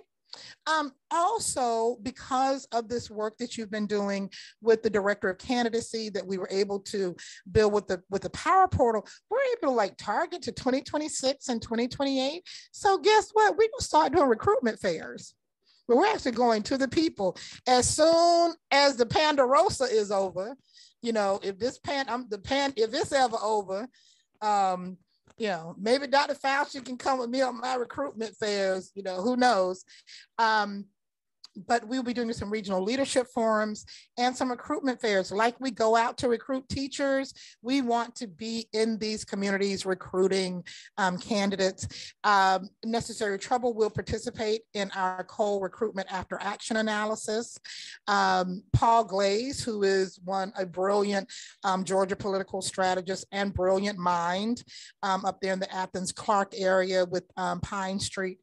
Also, because of this work that you've been doing with the Director of Candidacy that we were able to build with the Power Portal, we're able to like target to 2026 and 2028. So guess what? We will start doing recruitment fairs. But we're actually going to the people as soon as the Pandarosa is over. You know, if it's ever over, you know, maybe Dr. Fauci can come with me on my recruitment fairs, you know, who knows. But we'll be doing some regional leadership forums and some recruitment fairs. Like we go out to recruit teachers, we want to be in these communities recruiting candidates. Necessary Trouble will participate in our Cole recruitment after action analysis. Paul Glaze, who is a brilliant Georgia political strategist and brilliant mind up there in the Athens Clark area with Pine Street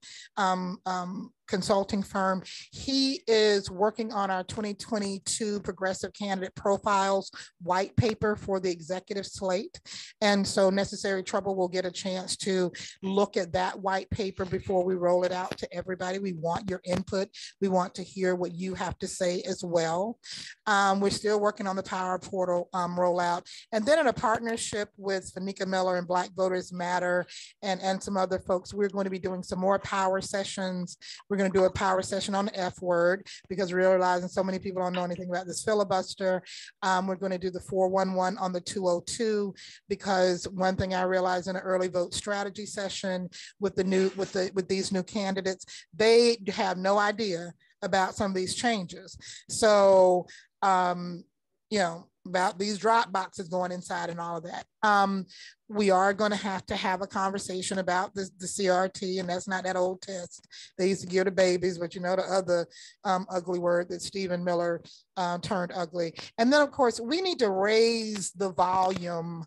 consulting firm. He is working on our 2022 Progressive Candidate Profiles white paper for the executive slate. And so Necessary Trouble will get a chance to look at that white paper before we roll it out to everybody. We want your input. We want to hear what you have to say as well. We're still working on the Power Portal rollout. And then in a partnership with Fanika Miller and Black Voters Matter and some other folks, we're going to be doing some more power sessions. We're going to do a power session on the F word because we're realizing so many people don't know anything about this filibuster. We're going to do the 411 on the 202 because one thing I realized in an early vote strategy session with these new candidates, they have no idea about some of these changes. So about these drop boxes going inside and all of that. We are going to have a conversation about the CRT, and that's not that old test they used to give to babies, but the other ugly word that Stephen Miller turned ugly. And then, of course, we need to raise the volume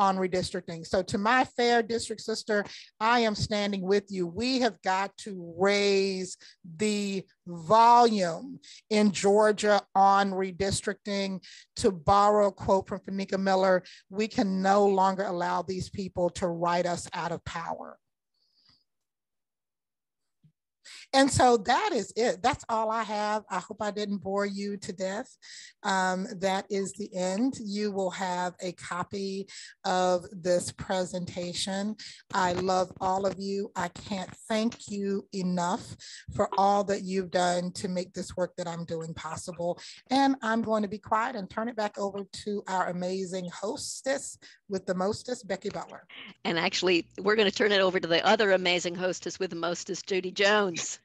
on redistricting. So to my fair district sister, I am standing with you. We have got to raise the volume in Georgia on redistricting. To borrow a quote from Fanika Miller, we can no longer allow these people to write us out of power. And so that is it. That's all I have. I hope I didn't bore you to death. That is the end. You will have a copy of this presentation. I love all of you. I can't thank you enough for all that you've done to make this work that I'm doing possible. And I'm going to be quiet and turn it back over to our amazing hostess with the mostest, Becky Butler. And actually, we're going to turn it over to the other amazing hostess with the mostest, Judy Jones.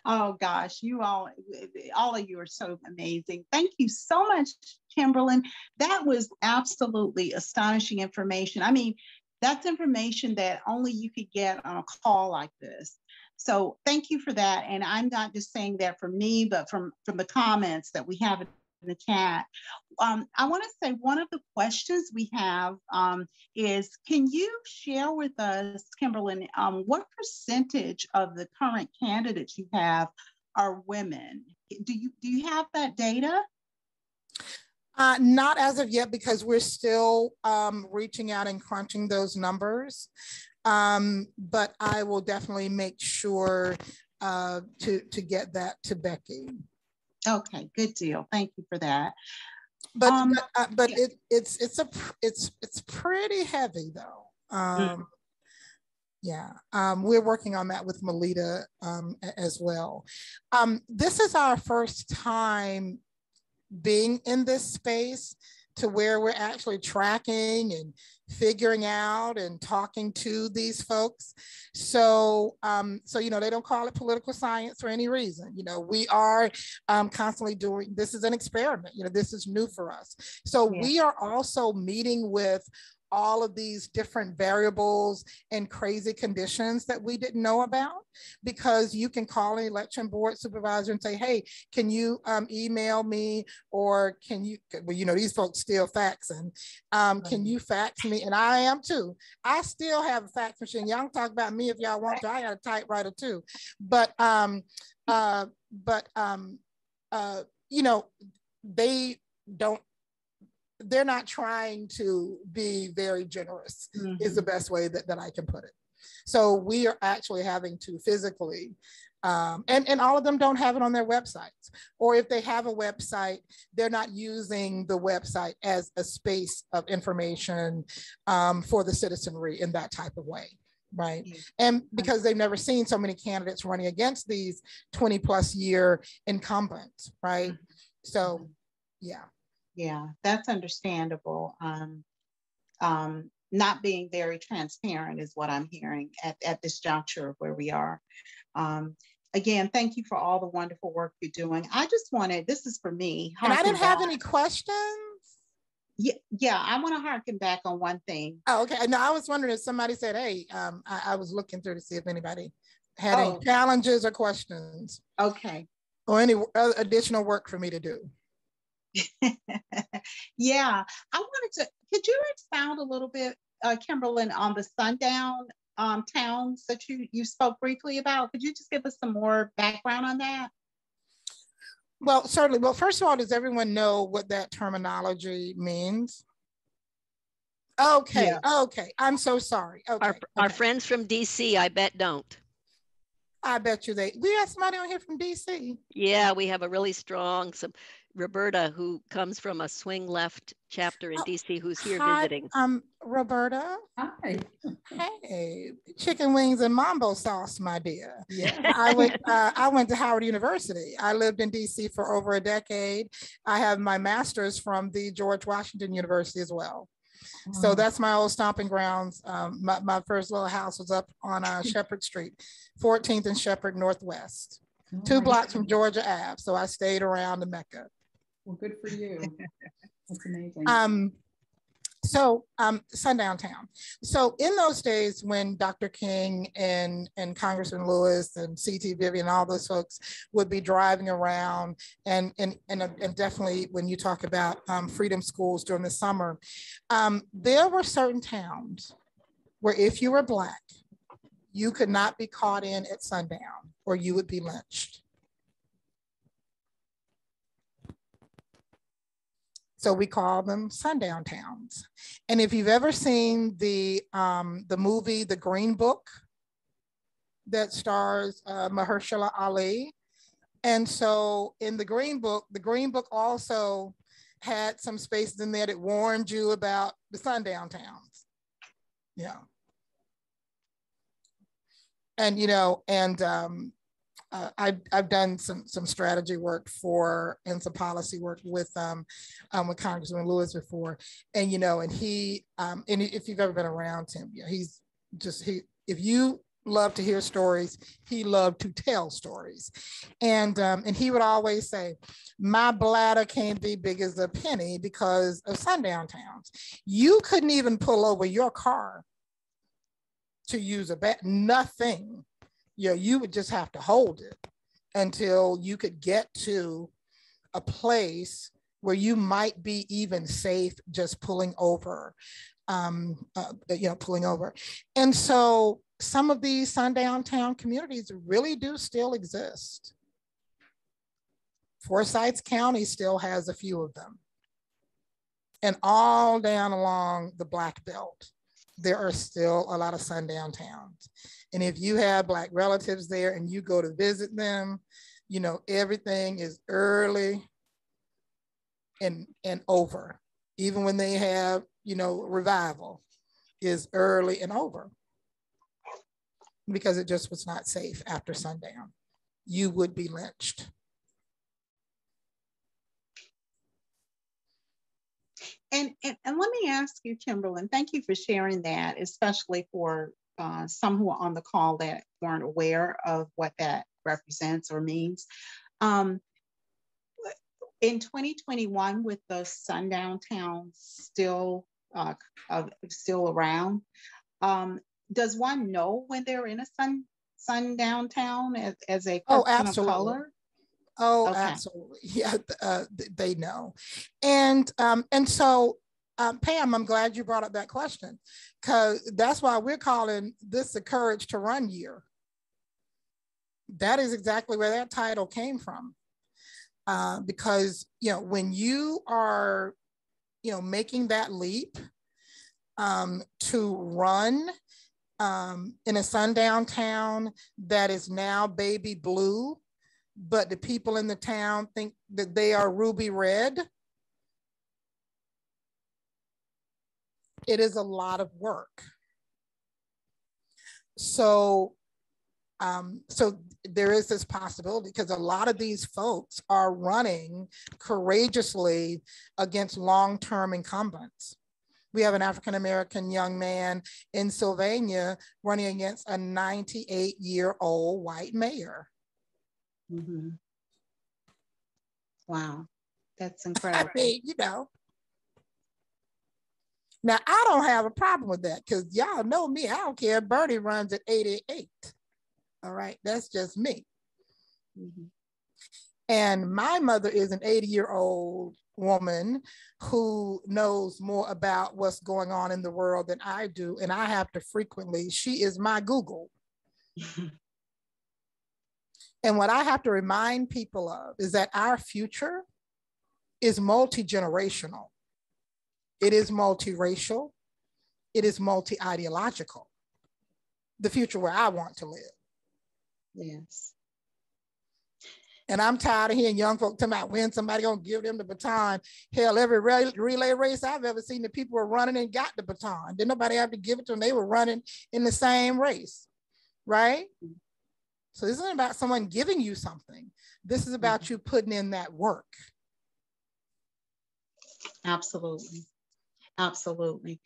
Oh gosh, you all of you are so amazing. Thank you so much, Kimberlyn. That was absolutely astonishing information. I mean, that's information that only you could get on a call like this. So thank you for that. And I'm not just saying that from me, but from the comments that we have in the chat. I want to say one of the questions we have is, can you share with us, Kimberlyn, what percentage of the current candidates you have are women? Do you have that data? Not as of yet, because we're still reaching out and crunching those numbers. But I will definitely make sure to get that to Becky. Okay, good deal. Thank you for that. But yeah. it's pretty heavy though. Yeah, we're working on that with Melita as well. This is our first time being in this space to where we're actually tracking and figuring out and talking to these folks. So, they don't call it political science for any reason. We are constantly doing, this is an experiment, this is new for us. So yeah. We are also meeting with all of these different variables and crazy conditions that we didn't know about, because you can call an election board supervisor and say, hey, can you email me, or can you, well, these folks still faxing, can you fax me? And I am too. I still have a fax machine. Y'all can talk about me if y'all want to. I got a typewriter too. But they're not trying to be very generous, is the best way that I can put it. So we are actually having to physically, and all of them don't have it on their websites. Or if they have a website, they're not using the website as a space of information for the citizenry in that type of way. Right. And because they've never seen so many candidates running against these 20+ year incumbents. Right. So, yeah. Yeah, that's understandable. Not being very transparent is what I'm hearing at this juncture of where we are. Again, thank you for all the wonderful work you're doing. I just wanted, this is for me. And I didn't have any questions. Yeah, I want to harken back on one thing. Oh, okay. No, I was wondering if somebody said, hey, I was looking through to see if anybody had any challenges or questions. Okay. Or any additional work for me to do. Yeah, I wanted to, could you expound a little bit, Kimberlyn, on the sundown towns that you spoke briefly about? Could you just give us some more background on that? Well, certainly. Well, first of all, does everyone know what that terminology means? Okay, yeah. Okay. I'm so sorry. Okay. Our friends from DC, I bet don't. I bet you we have somebody on here from DC. Yeah, we have a really strong, Roberta, who comes from a swing left chapter in DC, who's here visiting. Roberta. Hi. Hey, chicken wings and mambo sauce, my dear. Yeah. I went to Howard University. I lived in DC for over a decade. I have my master's from the George Washington University as well. So that's my old stomping grounds. My first little house was up on Shepherd Street, 14th and Shepherd Northwest, 2 blocks from Georgia Ave. So I stayed around the Mecca. Well, good for you. That's amazing. Sundown Town. So in those days when Dr. King and Congressman Lewis and C.T. Vivian, all those folks would be driving around, and definitely when you talk about freedom schools during the summer, there were certain towns where if you were Black, you could not be caught in at sundown or you would be lynched. So we call them sundown towns. And if you've ever seen the movie, The Green Book, that stars Mahershala Ali. And so in the Green Book also had some spaces in there that warned you about the sundown towns. Yeah. And, you know, and I've done some strategy work and some policy work with Congressman Lewis before, and you know, and he and if you've ever been around him, yeah, if you love to hear stories, he loved to tell stories, and he would always say, "My bladder can't be big as a penny because of sundown towns. You couldn't even pull over your car to use nothing." You know, you would just have to hold it until you could get to a place where you might be even safe just pulling over, pulling over. And so some of these sundown town communities really do still exist. Forsyth County still has a few of them. And all down along the Black Belt, there are still a lot of sundown towns. And if you have Black relatives there and you go to visit them, you know, everything is early and over. Even when they have, you know, revival is early and over because it just was not safe after sundown. You would be lynched. And let me ask you, Kimberlyn, thank you for sharing that, especially for some who are on the call that weren't aware of what that represents or means. In 2021, with the sundown towns still around, does one know when they're in a sundown town as a person of color? Oh, okay. Absolutely. Yeah, they know. And so, Pam, I'm glad you brought up that question, because that's why we're calling this the Courage to Run year. That is exactly where that title came from. Because, you know, when you are, you know, making that leap to run in a sundown town that is now baby blue, but the people in the town think that they are ruby red, it is a lot of work. So, so there is this possibility, because a lot of these folks are running courageously against long-term incumbents. We have an African-American young man in Sylvania running against a 98-year-old white mayor. Mm-hmm. Wow, that's incredible. I mean, you know. Now, I don't have a problem with that, because y'all know me. I don't care if Bernie runs at 88. All right, that's just me. Mm-hmm. And my mother is an 80-year-old woman who knows more about what's going on in the world than I do. And I have to frequently, she is my Google. And what I have to remind people of is that our future is multi-generational. It is multiracial. It is multi-ideological. The future where I want to live. Yes. And I'm tired of hearing young folks talking about when somebody gonna give them the baton. Hell, every relay race I've ever seen, the people were running and got the baton. Didn't nobody have to give it to them. They were running in the same race, right? So this isn't about someone giving you something. This is about you putting in that work. Absolutely. Absolutely.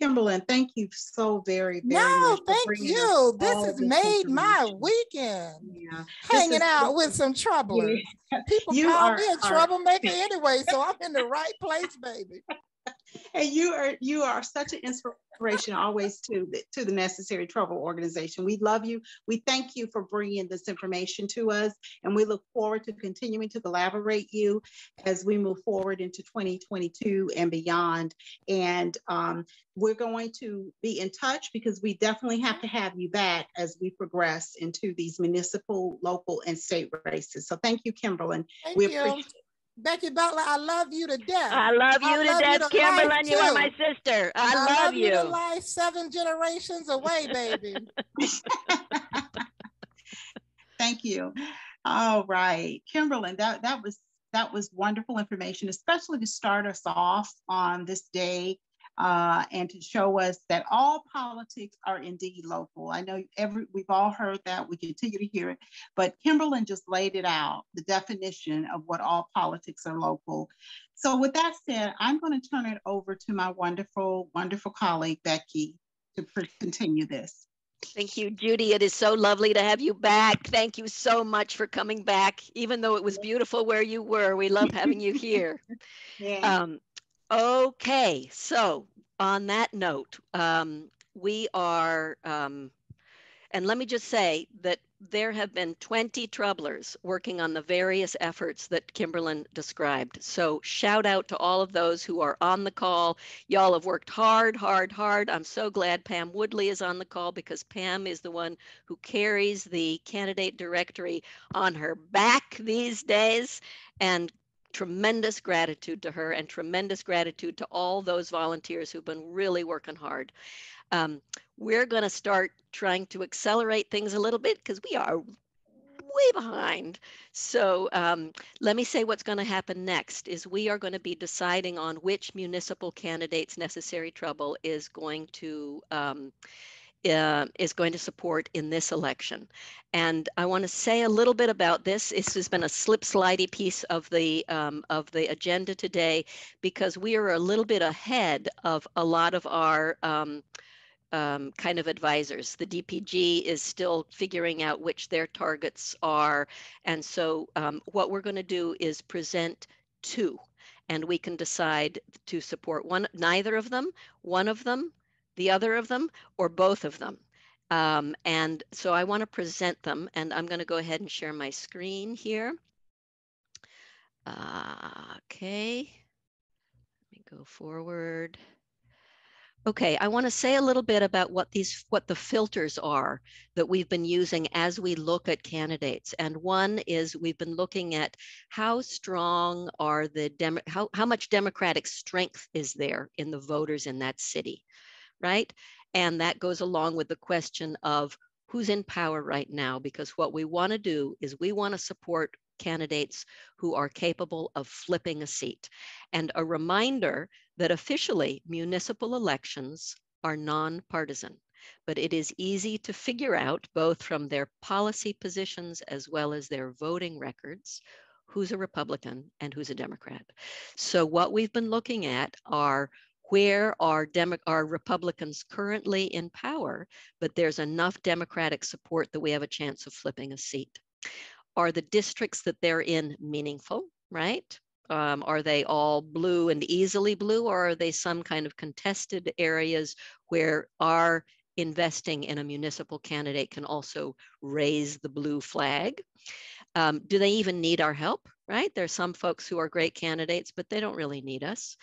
Kimberlyn, thank you so very No, much for thank bringing us you. This all has of this made my information. weekend. Yeah, Hanging out with some troublers. yeah. People You call me a are troublemaker anyway, so I'm in the right place, baby. and you are such an inspiration always to the Necessary Trouble organization. We love you. We thank you for bringing this information to us, and we look forward to continuing to collaborate you as we move forward into 2022 and beyond. And we're going to be in touch because we definitely have to have you back as we progress into these municipal, local, and state races. So thank you, Kimberlyn. Thank We you. appreciate it. Becky Butler, I love you to death. I love you to death, Kimberlyn. You are my too. sister. I love you to you. life 7 generations away, baby. Thank you. All right, Kimberlyn, that was wonderful information, especially to start us off on this day and to show us that all politics are indeed local. I know we've all heard that, we continue to hear it, but Kimberlyn just laid it out, the definition of what all politics are local. So with that said, I'm going to turn it over to my wonderful, wonderful colleague, Becky, to continue this. Thank you, Judy. It is so lovely to have you back. Thank you so much for coming back, even though it was beautiful where you were. We love having you here. Yeah. Okay, so on that note, we are, and let me just say that there have been 20 troublers working on the various efforts that Kimberlyn described. So shout out to all of those who are on the call. Y'all have worked hard, hard, hard. I'm so glad Pam Woodley is on the call because Pam is the one who carries the candidate directory on her back these days. And tremendous gratitude to her and tremendous gratitude to all those volunteers who've been really working hard. We're going to start trying to accelerate things a little bit because we are way behind. So let me say what's going to happen next is we are going to be deciding on which municipal candidates Necessary Trouble is going to support in this election. And I want to say a little bit about this. This has been a slip-slidey piece of the agenda today because we are a little bit ahead of a lot of our kind of advisors. The DPG is still figuring out which their targets are. And so what we're going to do is present two, and we can decide to support neither of them, one of them, the other of them, or both of them. And so I want to present them, and I'm going to go ahead and share my screen here. Okay, let me go forward. Okay, I want to say a little bit about what the filters are that we've been using as we look at candidates. And one is we've been looking at how strong are how much democratic strength is there in the voters in that city, right? And that goes along with the question of who's in power right now, because what we want to do is we want to support candidates who are capable of flipping a seat. And a reminder that officially municipal elections are nonpartisan, but it is easy to figure out both from their policy positions as well as their voting records who's a Republican and who's a Democrat. So what we've been looking at are where are Republicans currently in power, but there's enough Democratic support that we have a chance of flipping a seat. Are the districts that they're in meaningful, right? Are they all blue and easily blue, or are they some kind of contested areas where our investing in a municipal candidate can also raise the blue flag? Do they even need our help, right? There's some folks who are great candidates, but they don't really need us.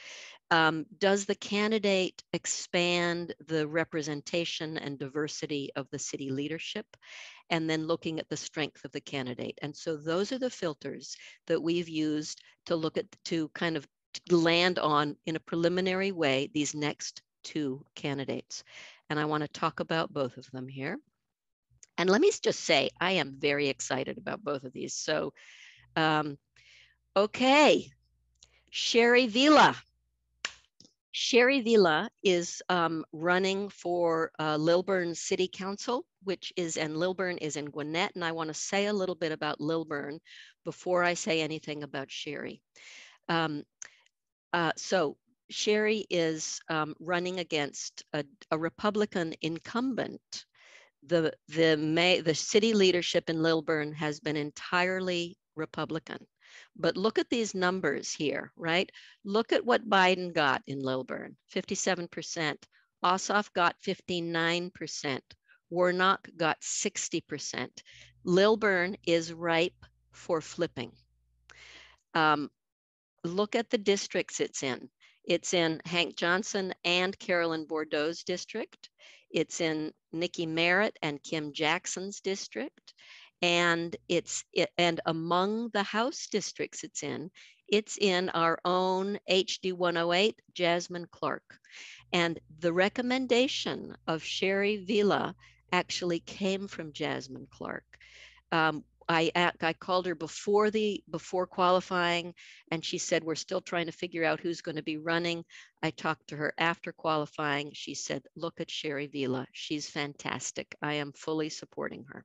Does the candidate expand the representation and diversity of the city leadership? And then looking at the strength of the candidate. And so those are the filters that we've used to look at, to kind of land on in a preliminary way, these next two candidates. And I want to talk about both of them here. And let me just say, I am very excited about both of these. So, okay, Sherry Vila. Sherry Vila is running for Lilburn City Council, and Lilburn is in Gwinnett. And I want to say a little bit about Lilburn before I say anything about Sherry. So Sherry is running against a Republican incumbent. The city leadership in Lilburn has been entirely Republican. But look at these numbers here, right? Look at what Biden got in Lilburn, 57%. Ossoff got 59%. Warnock got 60%. Lilburn is ripe for flipping. Look at the districts it's in. It's in Hank Johnson and Carolyn Bordeaux's district. It's in Nikki Merritt and Kim Jackson's district. And and among the House districts it's in our own HD 108, Jasmine Clark. And the recommendation of Sherry Vila actually came from Jasmine Clark. I called her before qualifying, and she said, we're still trying to figure out who's going to be running. I talked to her after qualifying. She said, look at Sherry Vila. She's fantastic. I am fully supporting her.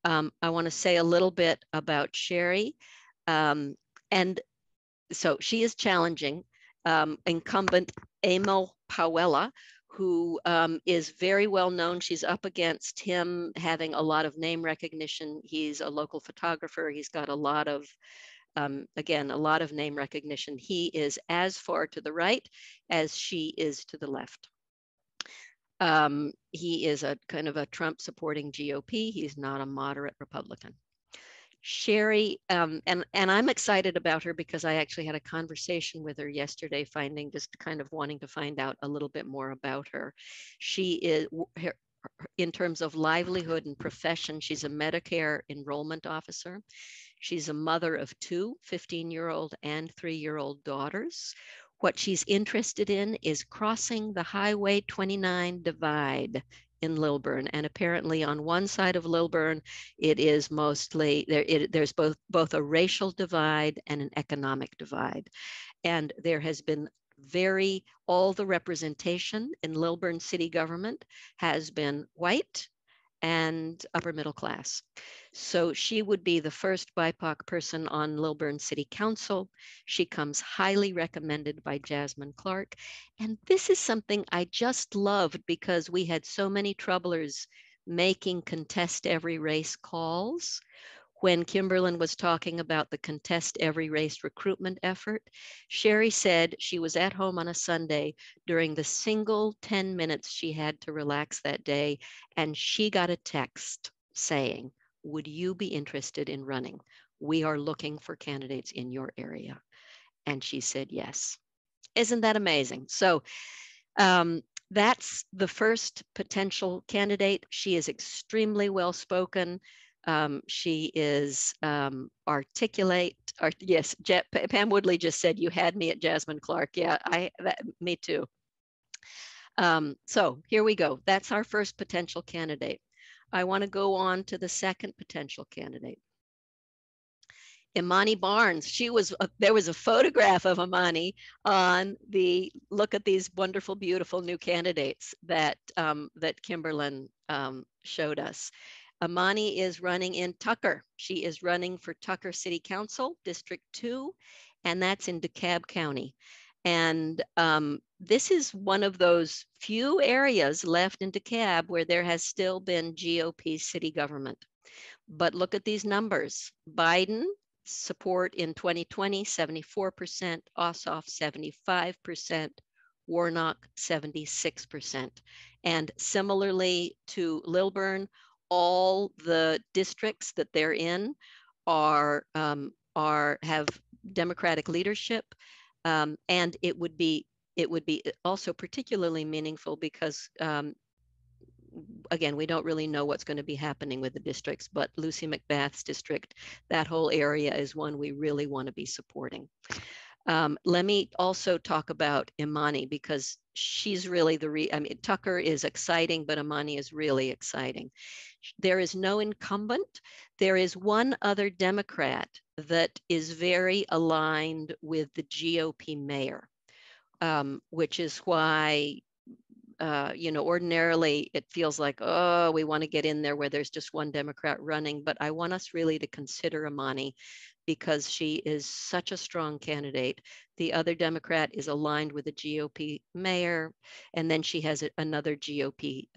I want to say a little bit about Sherry. And so she is challenging incumbent Emil Pauella, who is very well known. She's up against him having a lot of name recognition. He's a local photographer. He's got a lot of, again, a lot of name recognition. He is as far to the right as she is to the left. He is a kind of a Trump supporting GOP. He's not a moderate Republican. Sherry, and I'm excited about her because I actually had a conversation with her yesterday, just kind of wanting to find out a little bit more about her. She is, in terms of livelihood and profession, she's a Medicare enrollment officer. She's a mother of two 15-year-old and 3-year-old daughters. What she's interested in is crossing the Highway 29 divide in Lilburn, and apparently on one side of Lilburn, it is mostly there's both a racial divide and an economic divide, and there has been all the representation in Lilburn city government has been white and upper middle class. So she would be the first BIPOC person on Lilburn City Council. She comes highly recommended by Jasmine Clark. And this is something I just loved because we had so many troublers making contest every race calls. When Kimberlyn was talking about the contest every race recruitment effort, Sherry said she was at home on a Sunday during the single 10 minutes she had to relax that day, and she got a text saying, would you be interested in running? We are looking for candidates in your area. And she said yes. Isn't that amazing? So that's the first potential candidate. She is extremely well-spoken. She is articulate. Yes, Pam Woodley just said, you had me at Jasmine Clark. Yeah, me too. So here we go. That's our first potential candidate. I want to go on to the second potential candidate. Imani Barnes. There was a photograph of Imani on the, look at these wonderful, beautiful new candidates that Kimberlyn showed us. Imani is running in Tucker. She is running for Tucker City Council, District 2, and that's in DeKalb County. And this is one of those few areas left in DeKalb where there has still been GOP city government. But look at these numbers. Biden support in 2020, 74%, Ossoff 75%, Warnock 76%. And similarly to Lilburn, all the districts that they're in have Democratic leadership, and it would be also particularly meaningful because again, we don't really know what's going to be happening with the districts, but Lucy McBath's district, that whole area is one we really want to be supporting. Let me also talk about Imani because she's really Tucker is exciting, but Imani is really exciting. There is no incumbent. There is one other Democrat that is very aligned with the GOP mayor, which is why ordinarily it feels like, oh, we want to get in there where there's just one Democrat running, but I want us really to consider Imani because she is such a strong candidate. The other Democrat is aligned with a GOP mayor, and then she has another GOP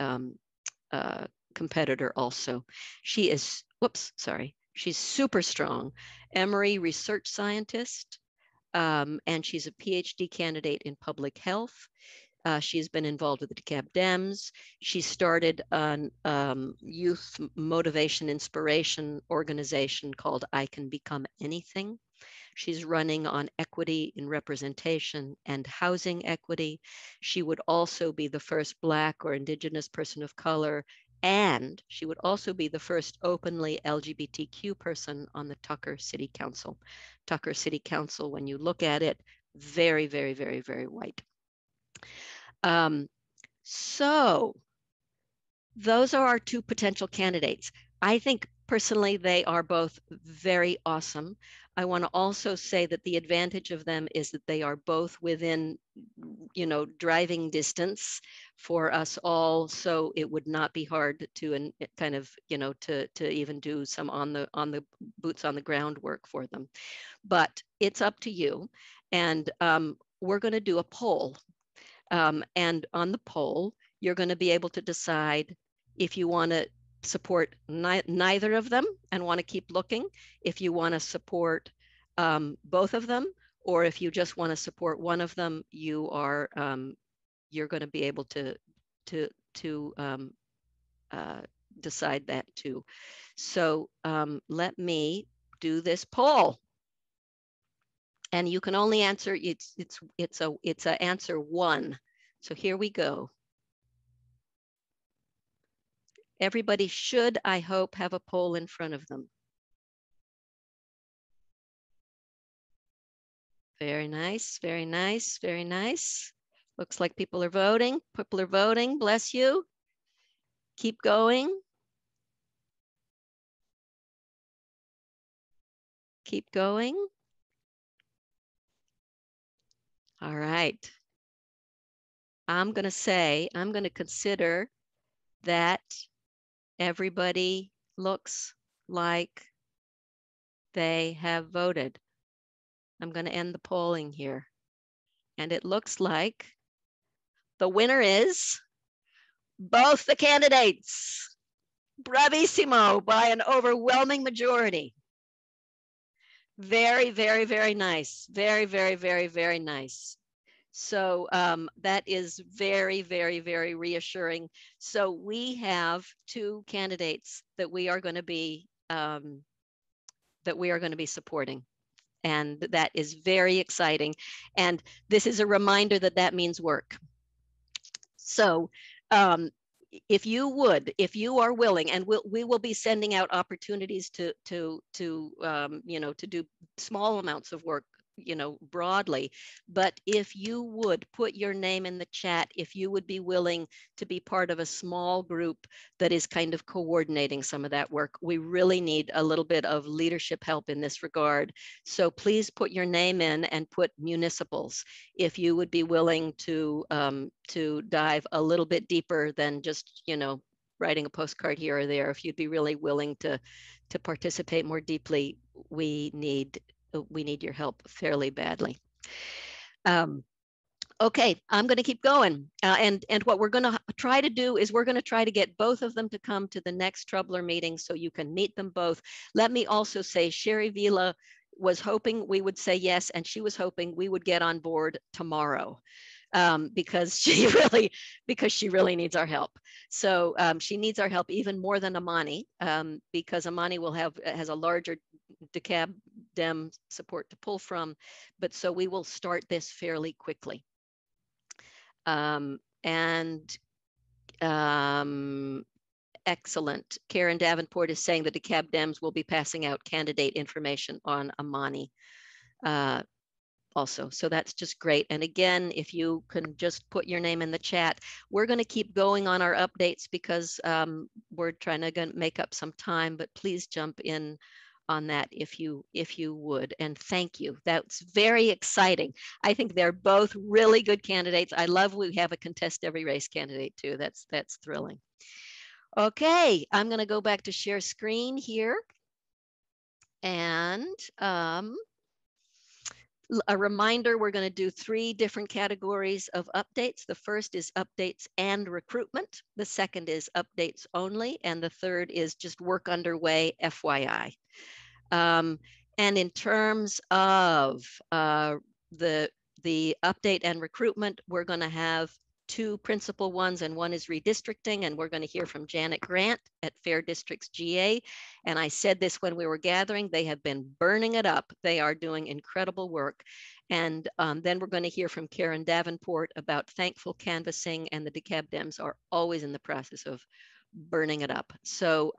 competitor also. She is, whoops, sorry, she's super strong. Emory research scientist, and she's a PhD candidate in public health. She's been involved with the DeKalb Dems. She started a youth motivation inspiration organization called I Can Become Anything. She's running on equity in representation and housing equity. She would also be the first Black or Indigenous person of color, and she would also be the first openly LGBTQ person on the Tucker City Council. Tucker City Council, when you look at it, very, very, very, very white. So those are our two potential candidates. I think personally they are both very awesome. I want to also say that the advantage of them is that they are both within, driving distance for us all. So it would not be hard to kind of, to even do some on the boots on the ground work for them. But it's up to you. And we're going to do a poll. And on the poll, you're going to be able to decide if you want to support neither of them and want to keep looking, if you want to support both of them, or if you just want to support one of them, you're going to be able to decide that too. So let me do this poll. And you can only answer, it's a answer one. So here we go. Everybody should, I hope, have a poll in front of them. Very nice, very nice, very nice. Looks like people are voting. People are voting, bless you. Keep going. Keep going. All right. I'm going to consider that everybody looks like they have voted. I'm going to end the polling here. And it looks like the winner is both the candidates. Bravissimo, by an overwhelming majority. Very, very, very nice. Very, very, very, very nice. So that is very, very, very reassuring. So we have two candidates that we are going to be supporting. And that is very exciting. And this is a reminder that that means work. So if you are willing, and we will be sending out opportunities to do small amounts of work, broadly, but if you would put your name in the chat, if you would be willing to be part of a small group that is kind of coordinating some of that work, we really need a little bit of leadership help in this regard. So please put your name in and put municipals if you would be willing to dive a little bit deeper than just writing a postcard here or there. If you'd be really willing to participate more deeply, we need your help fairly badly. Okay, I'm going to keep going. And what we're going to try to do is we're going to try to get both of them to come to the next Troubler meeting so you can meet them both. Let me also say Sherry Vila was hoping we would say yes, and she was hoping we would get on board tomorrow. Because she really needs our help. So she needs our help even more than Imani, because Imani has a larger DeKalb Dem support to pull from, but so we will start this fairly quickly. Excellent. Karen Davenport is saying that DeKalb Dems will be passing out candidate information on Imani also. So that's just great. And again, if you can just put your name in the chat, we're going to keep going on our updates because we're trying to make up some time, but please jump in on that if you would. And thank you. That's very exciting. I think they're both really good candidates. I love we have a contest every race candidate too. That's thrilling. Okay, I'm going to go back to share screen here. And a reminder, we're going to do 3 different categories of updates. The first is updates and recruitment. The second is updates only. And the third is just work underway, FYI. And in terms of the update and recruitment, we're going to have 2 principal ones, and one is redistricting, and we're going to hear from Janet Grant at Fair Districts GA. And I said this when we were gathering, they have been burning it up. They are doing incredible work. And then we're going to hear from Karen Davenport about thankful canvassing, and the DeKalb Dems are always in the process of burning it up. So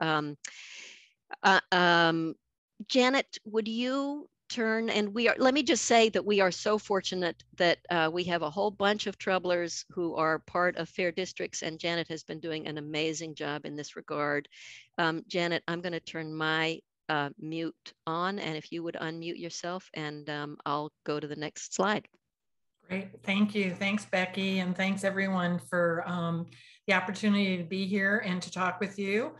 Janet, would you turn, and let me just say that we are so fortunate that we have a whole bunch of troublers who are part of Fair Districts, and Janet has been doing an amazing job in this regard. Janet, I'm going to turn my mute on, and if you would unmute yourself, and I'll go to the next slide. Great, thank you. Thanks, Becky, and thanks everyone for the opportunity to be here and to talk with you.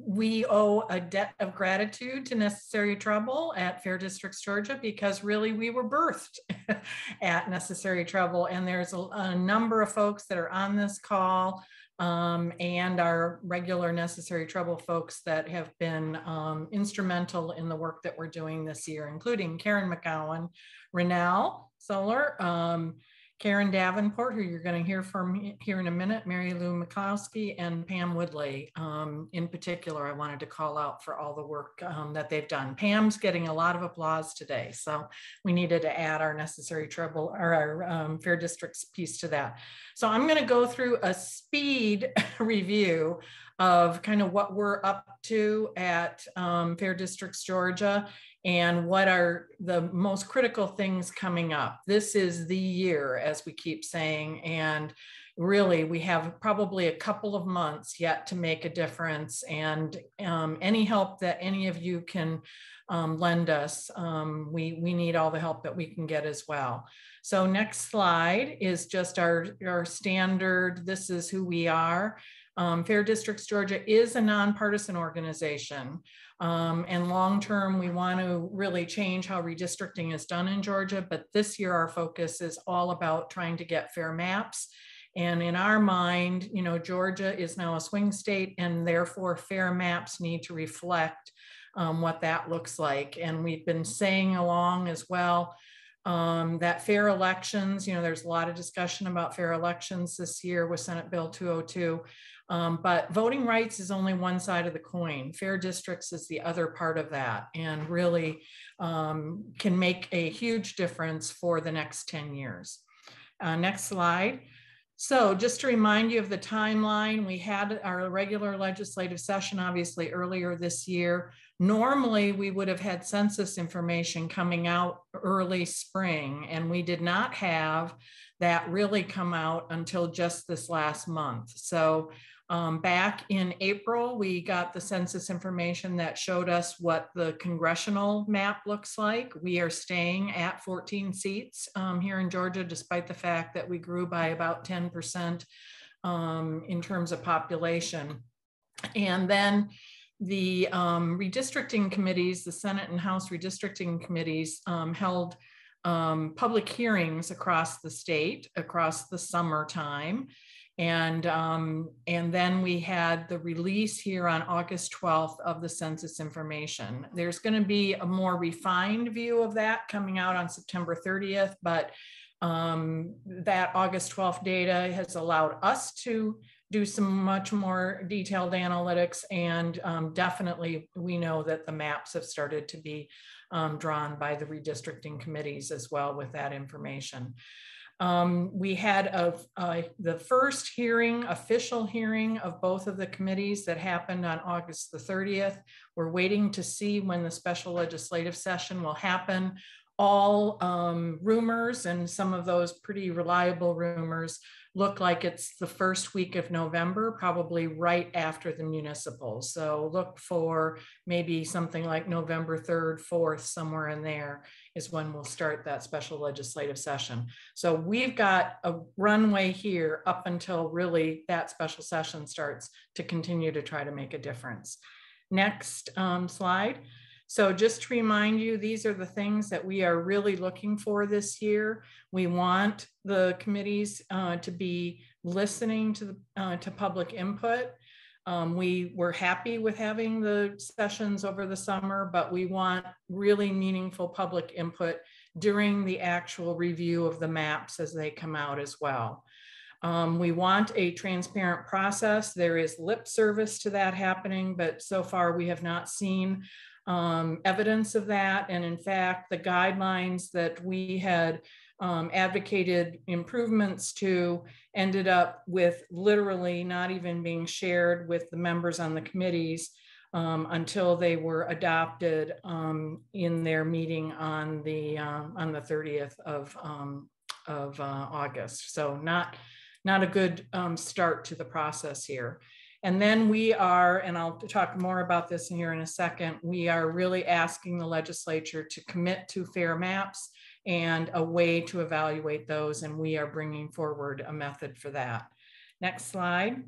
We owe a debt of gratitude to Necessary Trouble at Fair Districts, Georgia, because really we were birthed at Necessary Trouble. And there's a number of folks that are on this call and our regular Necessary Trouble folks that have been instrumental in the work that we're doing this year, including Karen McGowan, Renell Solar, Karen Davenport, who you're going to hear from here in a minute, Mary Lou McCloskey, and Pam Woodley. In particular, I wanted to call out for all the work that they've done. Pam's getting a lot of applause today, so we needed to add our Necessary Trouble, or our Fair Districts piece to that. So I'm going to go through a speed review of kind of what we're up to at Fair Districts, Georgia, and what are the most critical things coming up. This is the year, as we keep saying, and really we have probably a couple of months yet to make a difference, and any help that any of you can lend us, we need all the help that we can get as well. So next slide is just our standard, this is who we are. Fair Districts Georgia is a nonpartisan organization. And long-term, we want to really change how redistricting is done in Georgia, but this year our focus is all about trying to get fair maps. And in our mind, you know, Georgia is now a swing state, and therefore fair maps need to reflect what that looks like. And we've been saying along as well that fair elections, you know, there's a lot of discussion about fair elections this year with Senate Bill 202. But voting rights is only one side of the coin. Fair districts is the other part of that, and really can make a huge difference for the next 10 years. Next slide. So just to remind you of the timeline, we had our regular legislative session, obviously earlier this year. Normally we would have had census information coming out early spring, and we did not have that really come out until just this last month. So back in April, we got the census information that showed us what the congressional map looks like. We are staying at 14 seats here in Georgia, despite the fact that we grew by about 10% in terms of population. And then the redistricting committees, the Senate and House redistricting committees held public hearings across the state, across the summertime. And then we had the release here on August 12th of the census information. There's going to be a more refined view of that coming out on September 30th, but that August 12th data has allowed us to do some much more detailed analytics, and definitely we know that the maps have started to be drawn by the redistricting committees as well with that information. We had the first hearing, official hearing of both of the committees that happened on August the 30th. We're waiting to see when the special legislative session will happen. All rumors, and some of those pretty reliable rumors, look like it's the first week of November, probably right after the municipal. So look for maybe something like November 3rd, 4th, somewhere in there is when we'll start that special legislative session. So we've got a runway here up until really that special session starts to continue to try to make a difference. Next slide. So just to remind you, these are the things that we are really looking for this year. We want the committees to be listening to public input. We were happy with having the sessions over the summer, but we want really meaningful public input during the actual review of the maps as they come out as well. We want a transparent process. There is lip service to that happening, but so far we have not seen evidence of that. And in fact, the guidelines that we had advocated improvements to ended up with literally not even being shared with the members on the committees until they were adopted in their meeting on the 30th of August. So not a good start to the process here. And then we are, and I'll talk more about this here in a second, we are really asking the legislature to commit to fair maps and a way to evaluate those, and we are bringing forward a method for that. Next slide.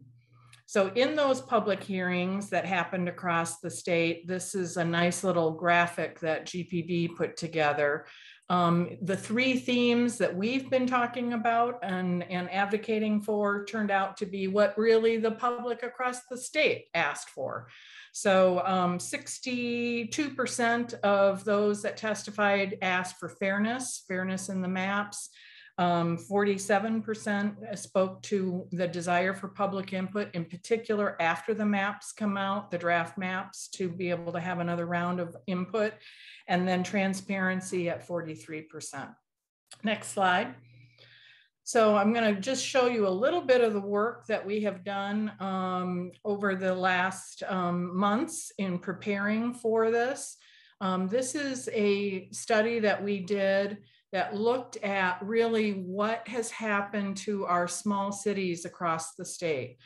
So in those public hearings that happened across the state, this is a nice little graphic that GPD put together. The three themes that we've been talking about and advocating for turned out to be what really the public across the state asked for. So 62% of those that testified asked for fairness in the maps. 47% spoke to the desire for public input, in particular after the maps come out, the draft maps, to be able to have another round of input, and then transparency at 43%. Next slide. So I'm going to just show you a little bit of the work that we have done over the last months in preparing for this. This is a study that we did that looked at really what has happened to our small cities across the state.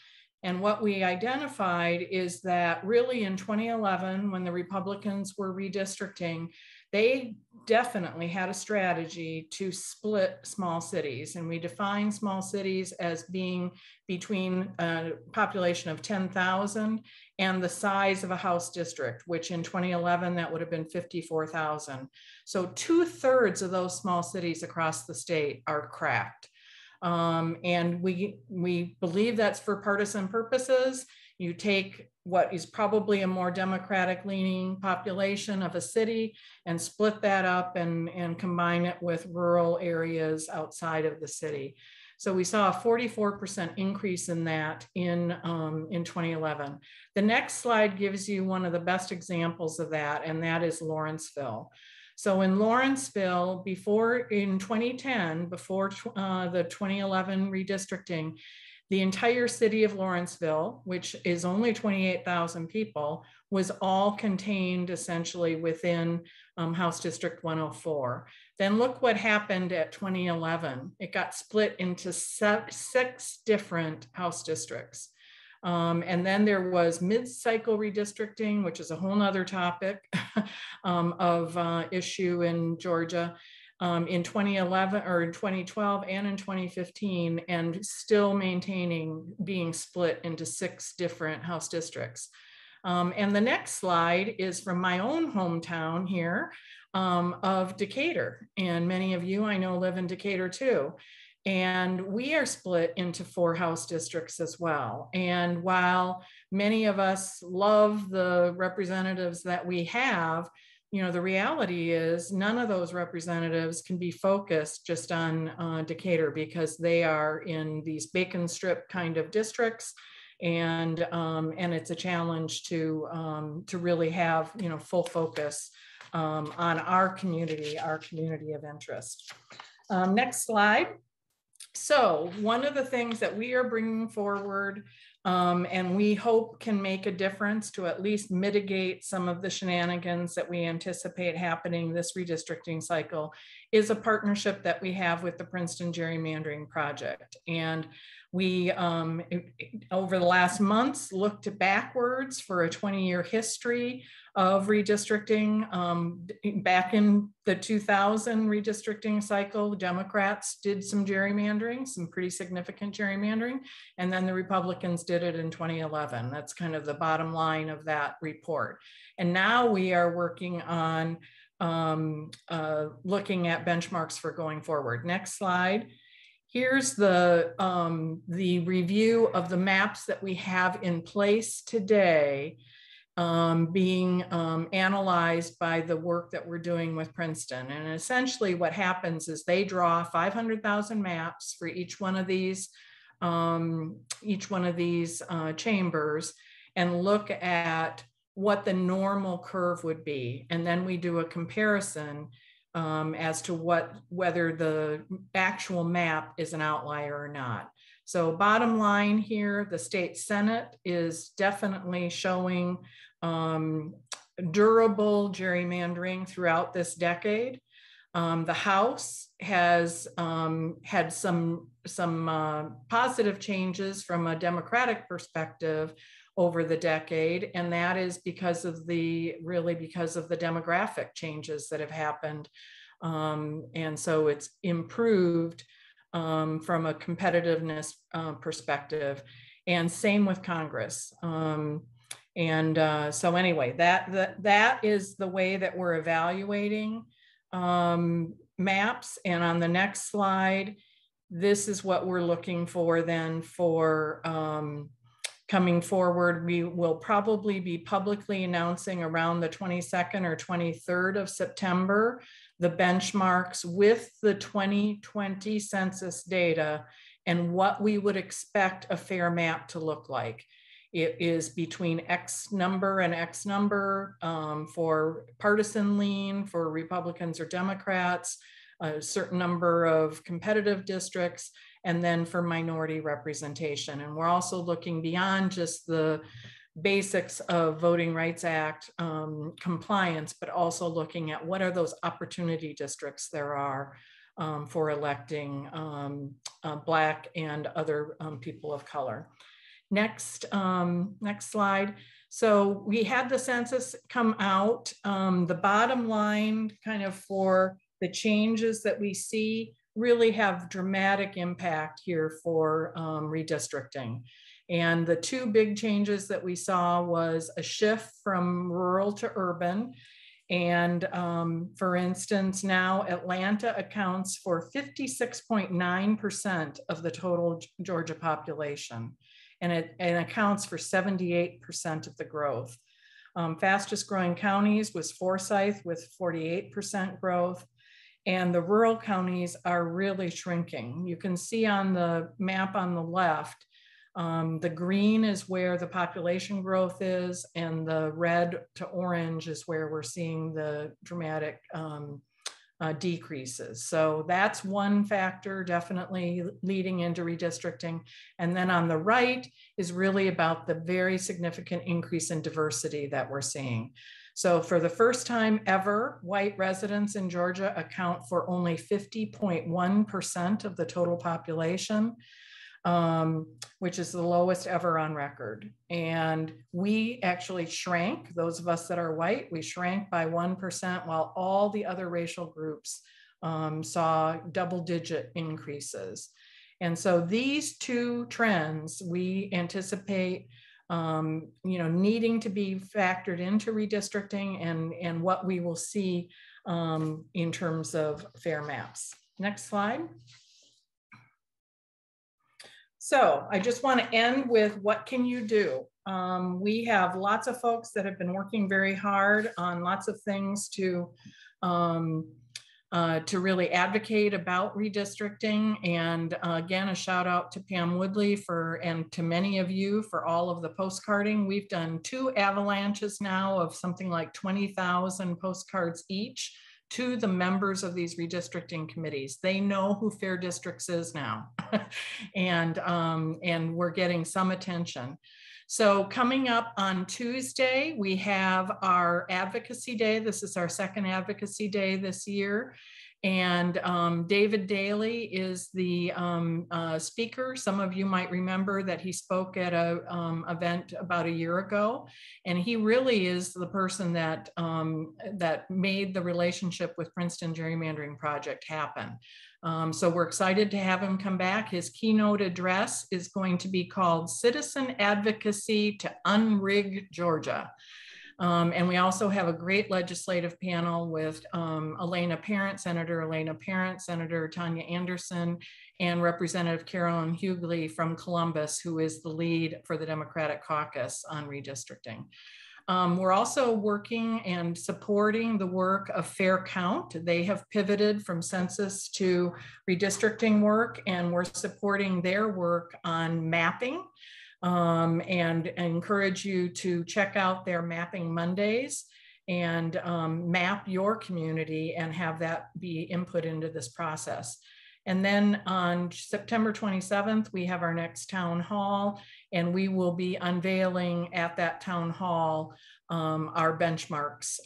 And what we identified is that really in 2011, when the Republicans were redistricting, they definitely had a strategy to split small cities. And we define small cities as being between a population of 10,000 and the size of a House district, which in 2011, that would have been 54,000. So 2/3 of those small cities across the state are cracked. And we believe that's for partisan purposes. You take what is probably a more Democratic leaning population of a city and split that up and combine it with rural areas outside of the city. So we saw a 44% increase in that in 2011. The next slide gives you one of the best examples of that, and that is Lawrenceville. So in Lawrenceville, in 2010, before the 2011 redistricting, the entire city of Lawrenceville, which is only 28,000 people, was all contained essentially within House District 104. Then look what happened at 2011. It got split into 6 different House districts. And then there was mid-cycle redistricting, which is a whole nother topic of issue in Georgia. In 2011 or in 2012 and in 2015, and still being split into 6 different House districts. And the next slide is from my own hometown here of Decatur. And many of you I know live in Decatur too. And we are split into 4 House districts as well. And while many of us love the representatives that we have, you know, the reality is none of those representatives can be focused just on Decatur, because they are in these bacon strip kind of districts, and it's a challenge to really have, you know, full focus on our community of interest. Next slide. So one of the things that we are bringing forward and we hope can make a difference to at least mitigate some of the shenanigans that we anticipate happening this redistricting cycle is a partnership that we have with the Princeton Gerrymandering Project. And We, over the last months, looked backwards for a 20-year history of redistricting. Back in the 2000 redistricting cycle, the Democrats did some gerrymandering, some pretty significant gerrymandering, and then the Republicans did it in 2011. That's kind of the bottom line of that report. And now we are working on looking at benchmarks for going forward. Next slide. Here's the review of the maps that we have in place today, being analyzed by the work that we're doing with Princeton. And essentially what happens is they draw 500,000 maps for each one of these chambers and look at what the normal curve would be. And then we do a comparison as to whether the actual map is an outlier or not. So bottom line here, the state Senate is definitely showing durable gerrymandering throughout this decade. The House has had some positive changes from a Democratic perspective over the decade, and that is because of the demographic changes that have happened. And so it's improved from a competitiveness perspective, and same with Congress. So anyway, that is the way that we're evaluating maps. And on the next slide, this is what we're looking for then for coming forward. We will probably be publicly announcing around the 22nd or 23rd of September, the benchmarks with the 2020 census data and what we would expect a fair map to look like. It is between X number and X number for partisan lean, for Republicans or Democrats, a certain number of competitive districts, and then for minority representation. And we're also looking beyond just the basics of Voting Rights Act compliance, but also looking at what are those opportunity districts there are for electing Black and other people of color. Next slide. So we had the census come out. The bottom line kind of for the changes that we see really have dramatic impact here for redistricting. And the two big changes that we saw was a shift from rural to urban. And for instance, now Atlanta accounts for 56.9% of the total Georgia population. And it accounts for 78% of the growth. Fastest growing counties was Forsyth with 48% growth. And the rural counties are really shrinking. You can see on the map on the left, the green is where the population growth is, and the red to orange is where we're seeing the dramatic decreases. So that's one factor definitely leading into redistricting. And then on the right is really about the very significant increase in diversity that we're seeing. So for the first time ever, white residents in Georgia account for only 50.1% of the total population, which is the lowest ever on record. And we actually shrank, those of us that are white, we shrank by 1%, while all the other racial groups saw double-digit increases. And so these two trends we anticipate needing to be factored into redistricting and what we will see in terms of fair maps. Next slide. So I just want to end with what can you do? We have lots of folks that have been working very hard on lots of things to really advocate about redistricting. And again, a shout out to Pam Woodley and to many of you for all of the postcarding. We've done 2 avalanches now of something like 20,000 postcards each to the members of these redistricting committees. They know who Fair Districts is now, and we're getting some attention. So coming up on Tuesday, we have our Advocacy Day. This is our second Advocacy Day this year. And David Daly is the speaker. Some of you might remember that he spoke at a event about a year ago, and he really is the person that that made the relationship with Princeton Gerrymandering Project happen. So we're excited to have him come back. His keynote address is going to be called Citizen Advocacy to Unrig Georgia. And we also have a great legislative panel with Senator Elena Parent, Senator Tanya Anderson, and Representative Carolyn Hughley from Columbus, who is the lead for the Democratic caucus on redistricting. We're also working and supporting the work of Fair Count. They have pivoted from census to redistricting work, and we're supporting their work on mapping. And encourage you to check out their Mapping Mondays and map your community and have that be input into this process. And then on September 27th, we have our next town hall, and we will be unveiling at that town hall our benchmarks.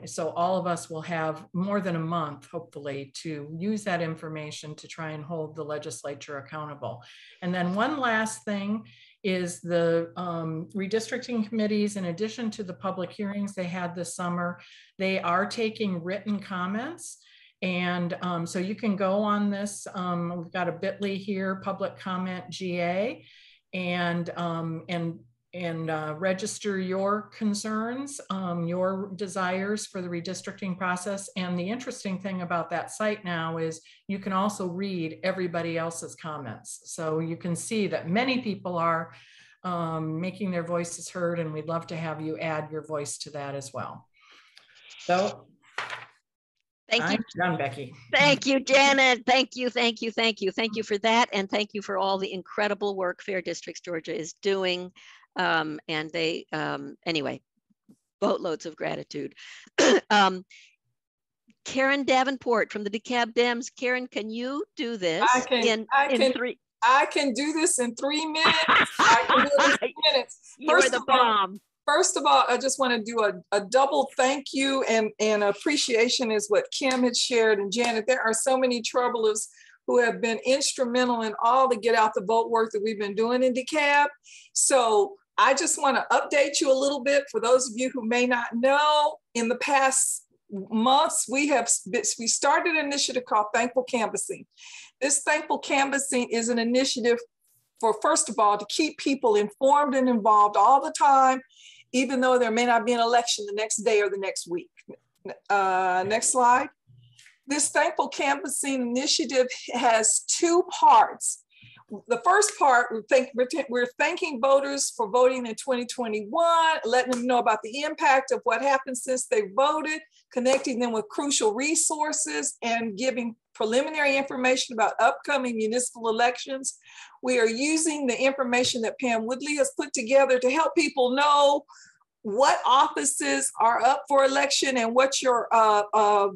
So all of us will have more than a month, hopefully, to use that information to try and hold the legislature accountable. And then one last thing is the redistricting committees, in addition to the public hearings they had this summer, they are taking written comments. And so you can go on this, we've got a bit.ly here, public comment GA, and register your concerns, your desires for the redistricting process. And the interesting thing about that site now is you can also read everybody else's comments. So you can see that many people are making their voices heard, and we'd love to have you add your voice to that as well. So thank you. I'm done, Becky. Thank you, Janet. Thank you, thank you, thank you. Thank you for that. And thank you for all the incredible work Fair Districts Georgia is doing. And they, anyway, boatloads of gratitude. Karen Davenport from the DeKalb Dems. Karen, can you do this I can do this in 3 minutes. I can do it in 3 minutes. You're the bomb. First of all, I just want to do a double thank you and appreciation is what Kim had shared, and Janet. There are so many troublers who have been instrumental in all the get out the vote work that we've been doing in DeKalb. So I just want to update you a little bit for those of you who may not know. In the past months, we started an initiative called Thankful Canvassing. This Thankful Canvassing is an initiative for, first of all, to keep people informed and involved all the time, even though there may not be an election the next day or the next week. Next slide. This Thankful Canvassing initiative has 2 parts. The first part, we're thanking voters for voting in 2021, letting them know about the impact of what happened since they voted, connecting them with crucial resources, and giving preliminary information about upcoming municipal elections. We are using the information that Pam Woodley has put together to help people know what offices are up for election and what your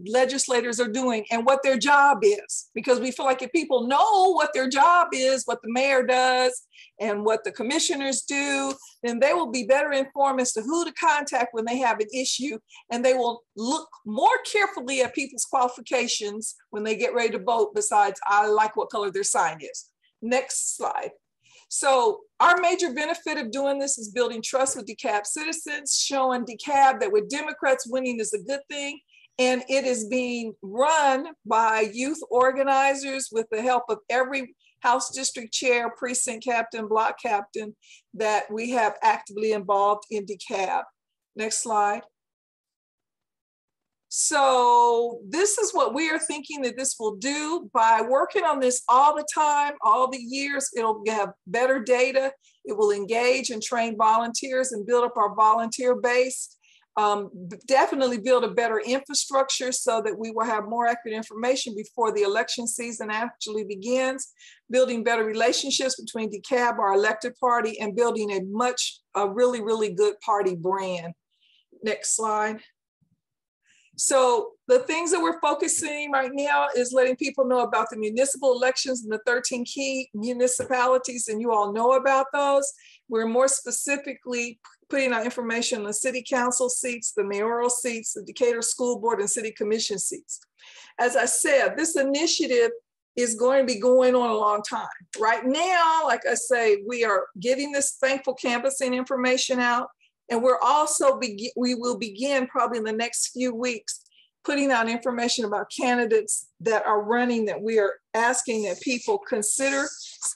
legislators are doing and what their job is. Because we feel like if people know what their job is, what the mayor does and what the commissioners do, then they will be better informed as to who to contact when they have an issue, and they will look more carefully at people's qualifications when they get ready to vote, besides I like what color their sign is. Next slide. So our major benefit of doing this is building trust with DeKalb citizens, showing DeKalb that with Democrats winning is a good thing. And it is being run by youth organizers with the help of every House District Chair, Precinct Captain, Block Captain that we have actively involved in DeKalb. Next slide. So this is what we are thinking that this will do. By working on this all the time, all the years, it'll have better data. It will engage and train volunteers and build up our volunteer base. Definitely build a better infrastructure so that we will have more accurate information before the election season actually begins. Building better relationships between DeKalb, our elected party, and building a really, really good party brand. Next slide. So the things that we're focusing right now is letting people know about the municipal elections in the 13 key municipalities, and you all know about those. We're more specifically putting our information on the city council seats, the mayoral seats, the Decatur School Board and city commission seats. As I said, this initiative is going to be going on a long time. Right now, like I say, we are getting this thankful canvassing information out, and we're also, we will begin probably in the next few weeks putting out information about candidates that are running, that we are asking that people consider,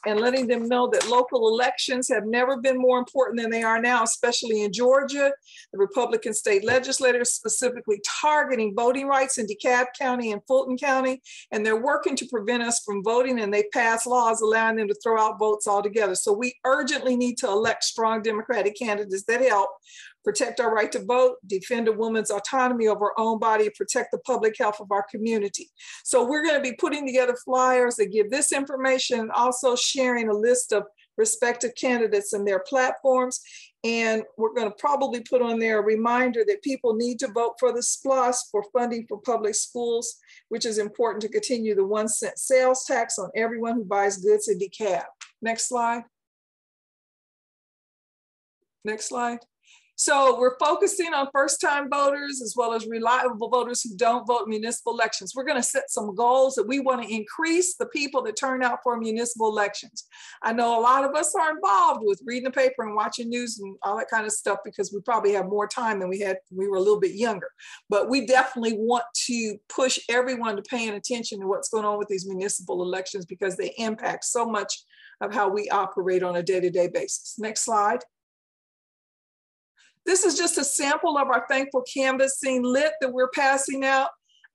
and letting them know that local elections have never been more important than they are now, especially in Georgia. The Republican state legislators specifically targeting voting rights in DeKalb County and Fulton County, and they're working to prevent us from voting, and they pass laws allowing them to throw out votes altogether. So we urgently need to elect strong Democratic candidates that help protect our right to vote, defend a woman's autonomy over her own body, protect the public health of our community. So we're going to be putting together flyers that give this information, and also sharing a list of respective candidates and their platforms. And we're going to probably put on there a reminder that people need to vote for the SPLOST for funding for public schools, which is important to continue the 1 cent sales tax on everyone who buys goods in DeKalb. Next slide. Next slide. So we're focusing on first-time voters as well as reliable voters who don't vote in municipal elections. We're going to set some goals that we want to increase the people that turn out for municipal elections. I know a lot of us are involved with reading the paper and watching news and all that kind of stuff because we probably have more time than we had when we were a little bit younger. But we definitely want to push everyone to paying attention to what's going on with these municipal elections because they impact so much of how we operate on a day-to-day basis. Next slide. This is just a sample of our thankful canvassing lit that we're passing out.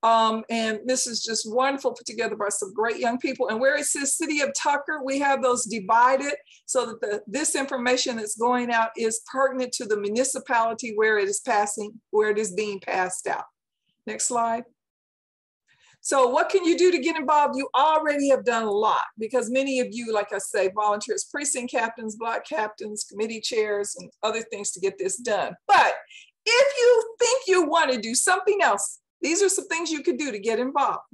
And this is just wonderful, put together by some great young people. And where it says City of Tucker, we have those divided so that this information that's going out is pertinent to the municipality where it is passing, where it is being passed out. Next slide. So what can you do to get involved? You already have done a lot because many of you, like I say, volunteers, precinct captains, block captains, committee chairs, and other things to get this done. But if you think you want to do something else, these are some things you could do to get involved.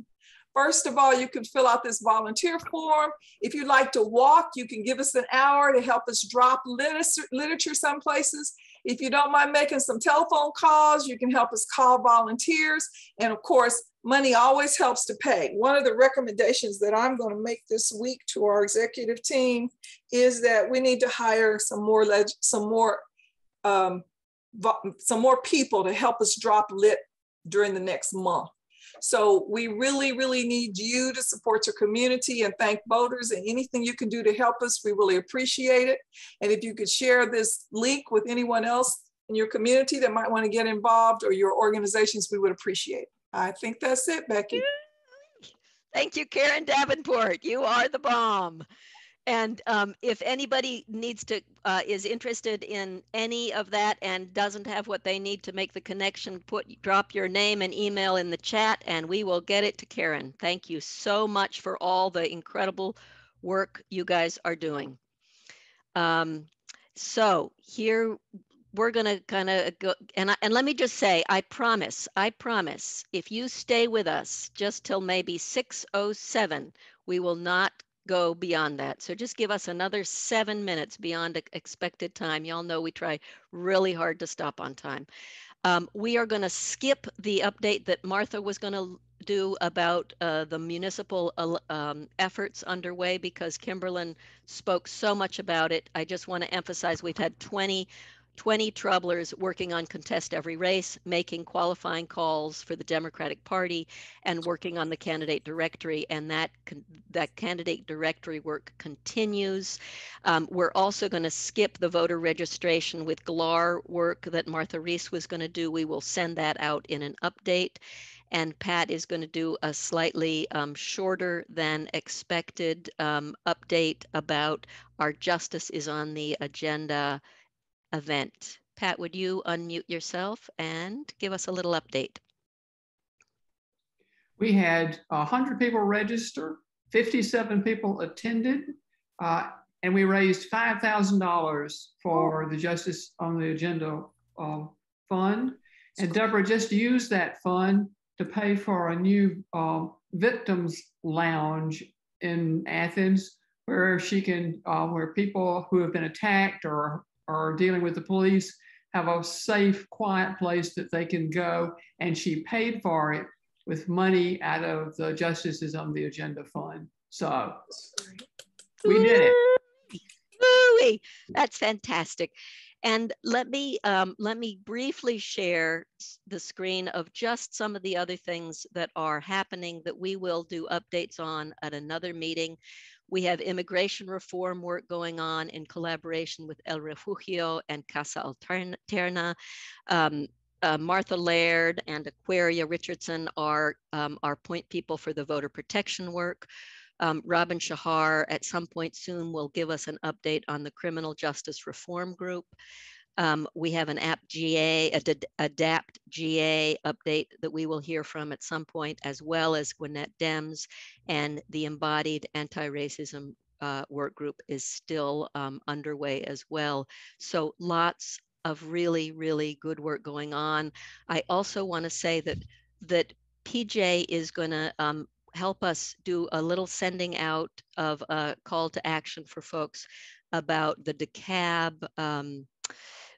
First of all, you can fill out this volunteer form. If you'd like to walk, you can give us an hour to help us drop literature some places. If you don't mind making some telephone calls, you can help us call volunteers. And of course, money always helps to pay. One of the recommendations that I'm going to make this week to our executive team is that we need to hire some more people to help us drop lit during the next month. So we really, really need you to support your community and thank voters, and anything you can do to help us, we really appreciate it. And if you could share this link with anyone else in your community that might want to get involved or your organizations, we would appreciate it. I think that's it, Becky. Thank you, Karen Davenport. You are the bomb. And if anybody needs to, is interested in any of that and doesn't have what they need to make the connection, drop your name and email in the chat and we will get it to Karen. Thank you so much for all the incredible work you guys are doing. So here we're gonna kind of go, and let me just say, I promise, if you stay with us just till maybe 6:07, we will not go beyond that. So just give us another 7 minutes beyond expected time. Y'all know we try really hard to stop on time. We are going to skip the update that Martha was going to do about the municipal efforts underway because Kimberlyn spoke so much about it. I just want to emphasize we've had 20 troublers working on contest every race, making qualifying calls for the Democratic Party and working on the candidate directory, and that candidate directory work continues. We're also going to skip the voter registration with GLAR work that Martha Reese was going to do. We will send that out in an update. And Pat is going to do a slightly shorter than expected update about our Justice is on the Agenda event. Pat, would you unmute yourself and give us a little update? We had 100 people register, 57 people attended, and we raised $5,000 for the Justice on the Agenda fund. And Deborah just used that fund to pay for a new victims lounge in Athens, where she can, where people who have been attacked or are dealing with the police have a safe, quiet place that they can go. And she paid for it with money out of the Justices on the Agenda Fund. So we did it. Woo-wee. That's fantastic. And let me briefly share the screen of just some of the other things that are happening that we will do updates on at another meeting. We have immigration reform work going on in collaboration with El Refugio and Casa Alterna. Martha Laird and Aquaria Richardson are our point people for the voter protection work. Robin Shahar at some point soon will give us an update on the criminal justice reform group. We have an ADAPT GA update that we will hear from at some point, as well as DeKalb Dems, and the embodied anti-racism work group is still underway as well. So lots of really, really good work going on. I also want to say that PJ is going to help us do a little sending out of a call to action for folks about the DeKalb,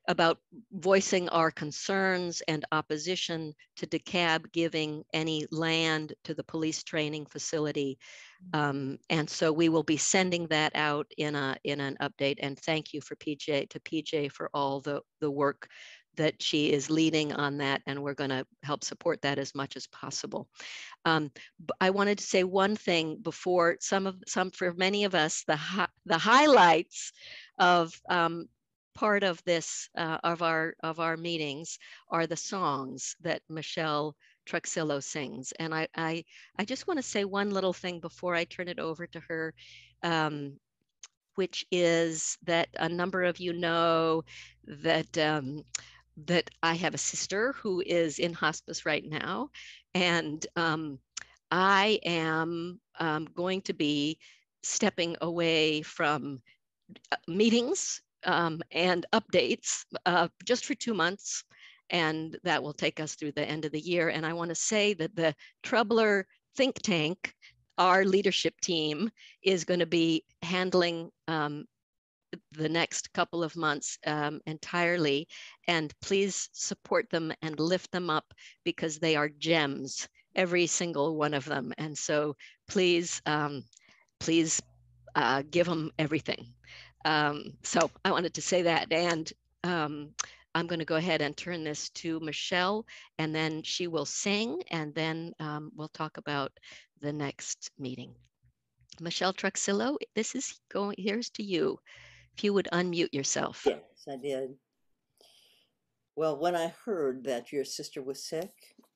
about voicing our concerns and opposition to DeKalb giving any land to the police training facility. And so we will be sending that out in an update. And thank you to PJ for all the work that she is leading on that, and we're going to help support that as much as possible. I wanted to say one thing before for many of us, the highlights of part of this of our meetings are the songs that Michelle Truxillo sings, and I just want to say one little thing before I turn it over to her, which is that a number of you know that that I have a sister who is in hospice right now, and I am going to be stepping away from meetings and updates just for 2 months, and that will take us through the end of the year. And I want to say that the Troubler think tank, our leadership team, is going to be handling the next couple of months entirely, and please support them and lift them up, because they are gems, every single one of them. And so please give them everything. So I wanted to say that, and I'm going to go ahead and turn this to Michelle, and then she will sing, and then we'll talk about the next meeting. Michelle Truxillo, here's to you. If you would unmute yourself. Yes, I did. Well, when I heard that your sister was sick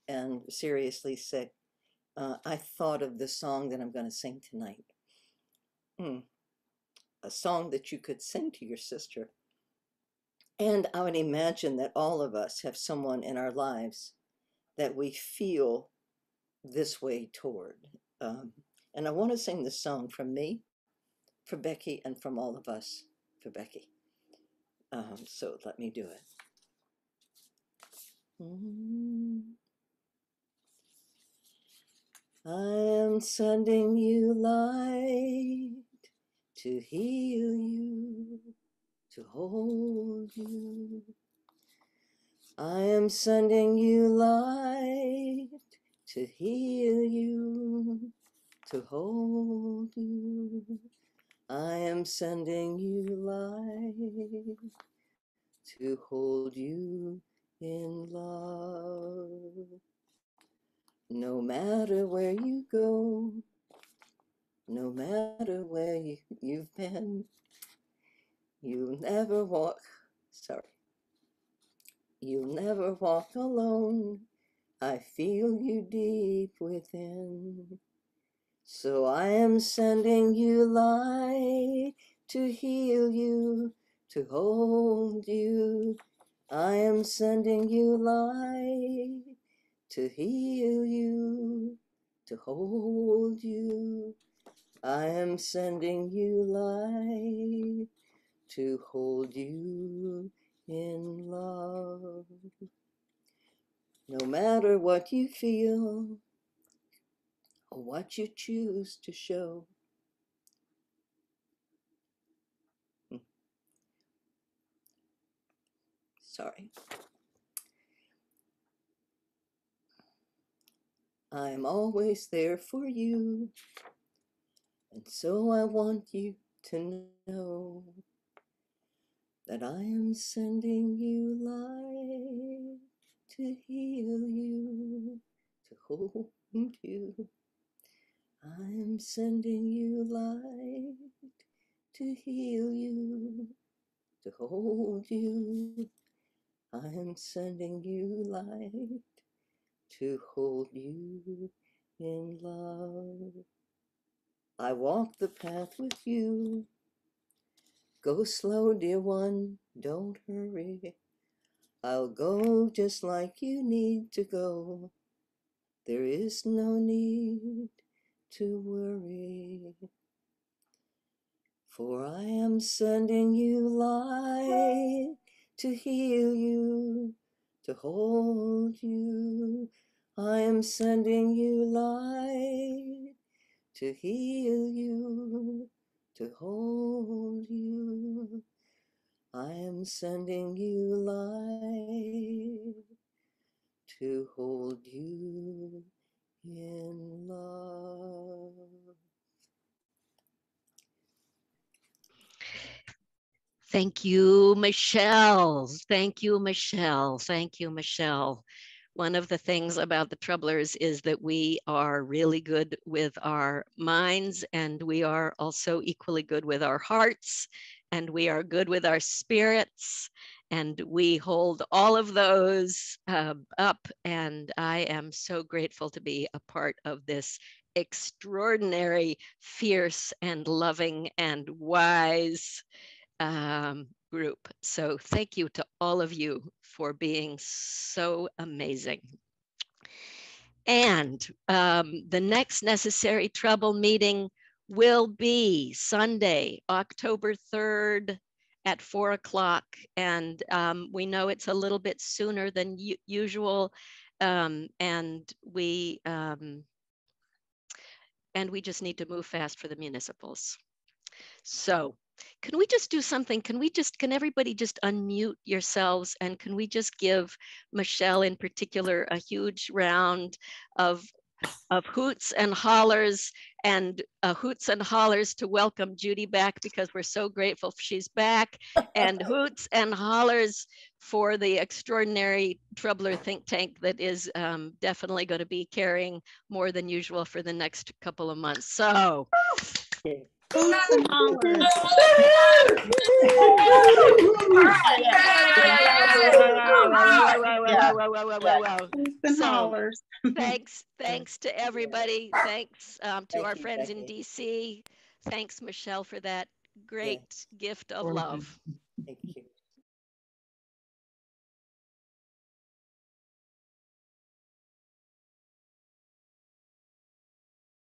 and seriously sick, I thought of the song that I'm going to sing tonight. A song that you could sing to your sister. And I would imagine that all of us have someone in our lives that we feel this way toward. And I want to sing this song from me, for Becky, and from all of us for Becky. So let me do it. I am sending you light to heal you, to hold you. I am sending you light to heal you, to hold you. I am sending you light to hold you in love. No matter where you go, no matter where you've been, you'll never walk alone. I feel you deep within. So I am sending you light to heal you, to hold you. I am sending you light to heal you, to hold you. I am sending you light to hold you in love. No matter what you feel or what you choose to show, I'm always there for you. And so I want you to know that I am sending you light to heal you, to hold you. I am sending you light to heal you, to hold you. I am sending you light to hold you in love. I walk the path with you. Go slow, dear one, don't hurry. I'll go just like you need to go. There is no need to worry. For I am sending you light to heal you, to hold you. I am sending you light to heal you, to hold you. I am sending you light to hold you in love. Thank you, Michelle. Thank you, Michelle. Thank you, Michelle. One of the things about the Troublers is that we are really good with our minds, and we are also equally good with our hearts, and we are good with our spirits, and we hold all of those up. And I am so grateful to be a part of this extraordinary, fierce, and loving, and wise group. So thank you to all of you for being so amazing. And the next Necessary Trouble meeting will be Sunday, October 3rd at 4 o'clock. And we know it's a little bit sooner than usual. And we just need to move fast for the municipals. So can we just do something? Can everybody just unmute yourselves, and can we just give Michelle in particular a huge round of hoots and hollers, and hoots and hollers to welcome Judy back, because we're so grateful she's back, and hoots and hollers for the extraordinary Troubler think tank that is definitely going to be carrying more than usual for the next couple of months. So Hoots and hollers. Thanks to everybody. Thanks to our friends in DC. Thanks, Michelle, for that great gift of love. Thank you.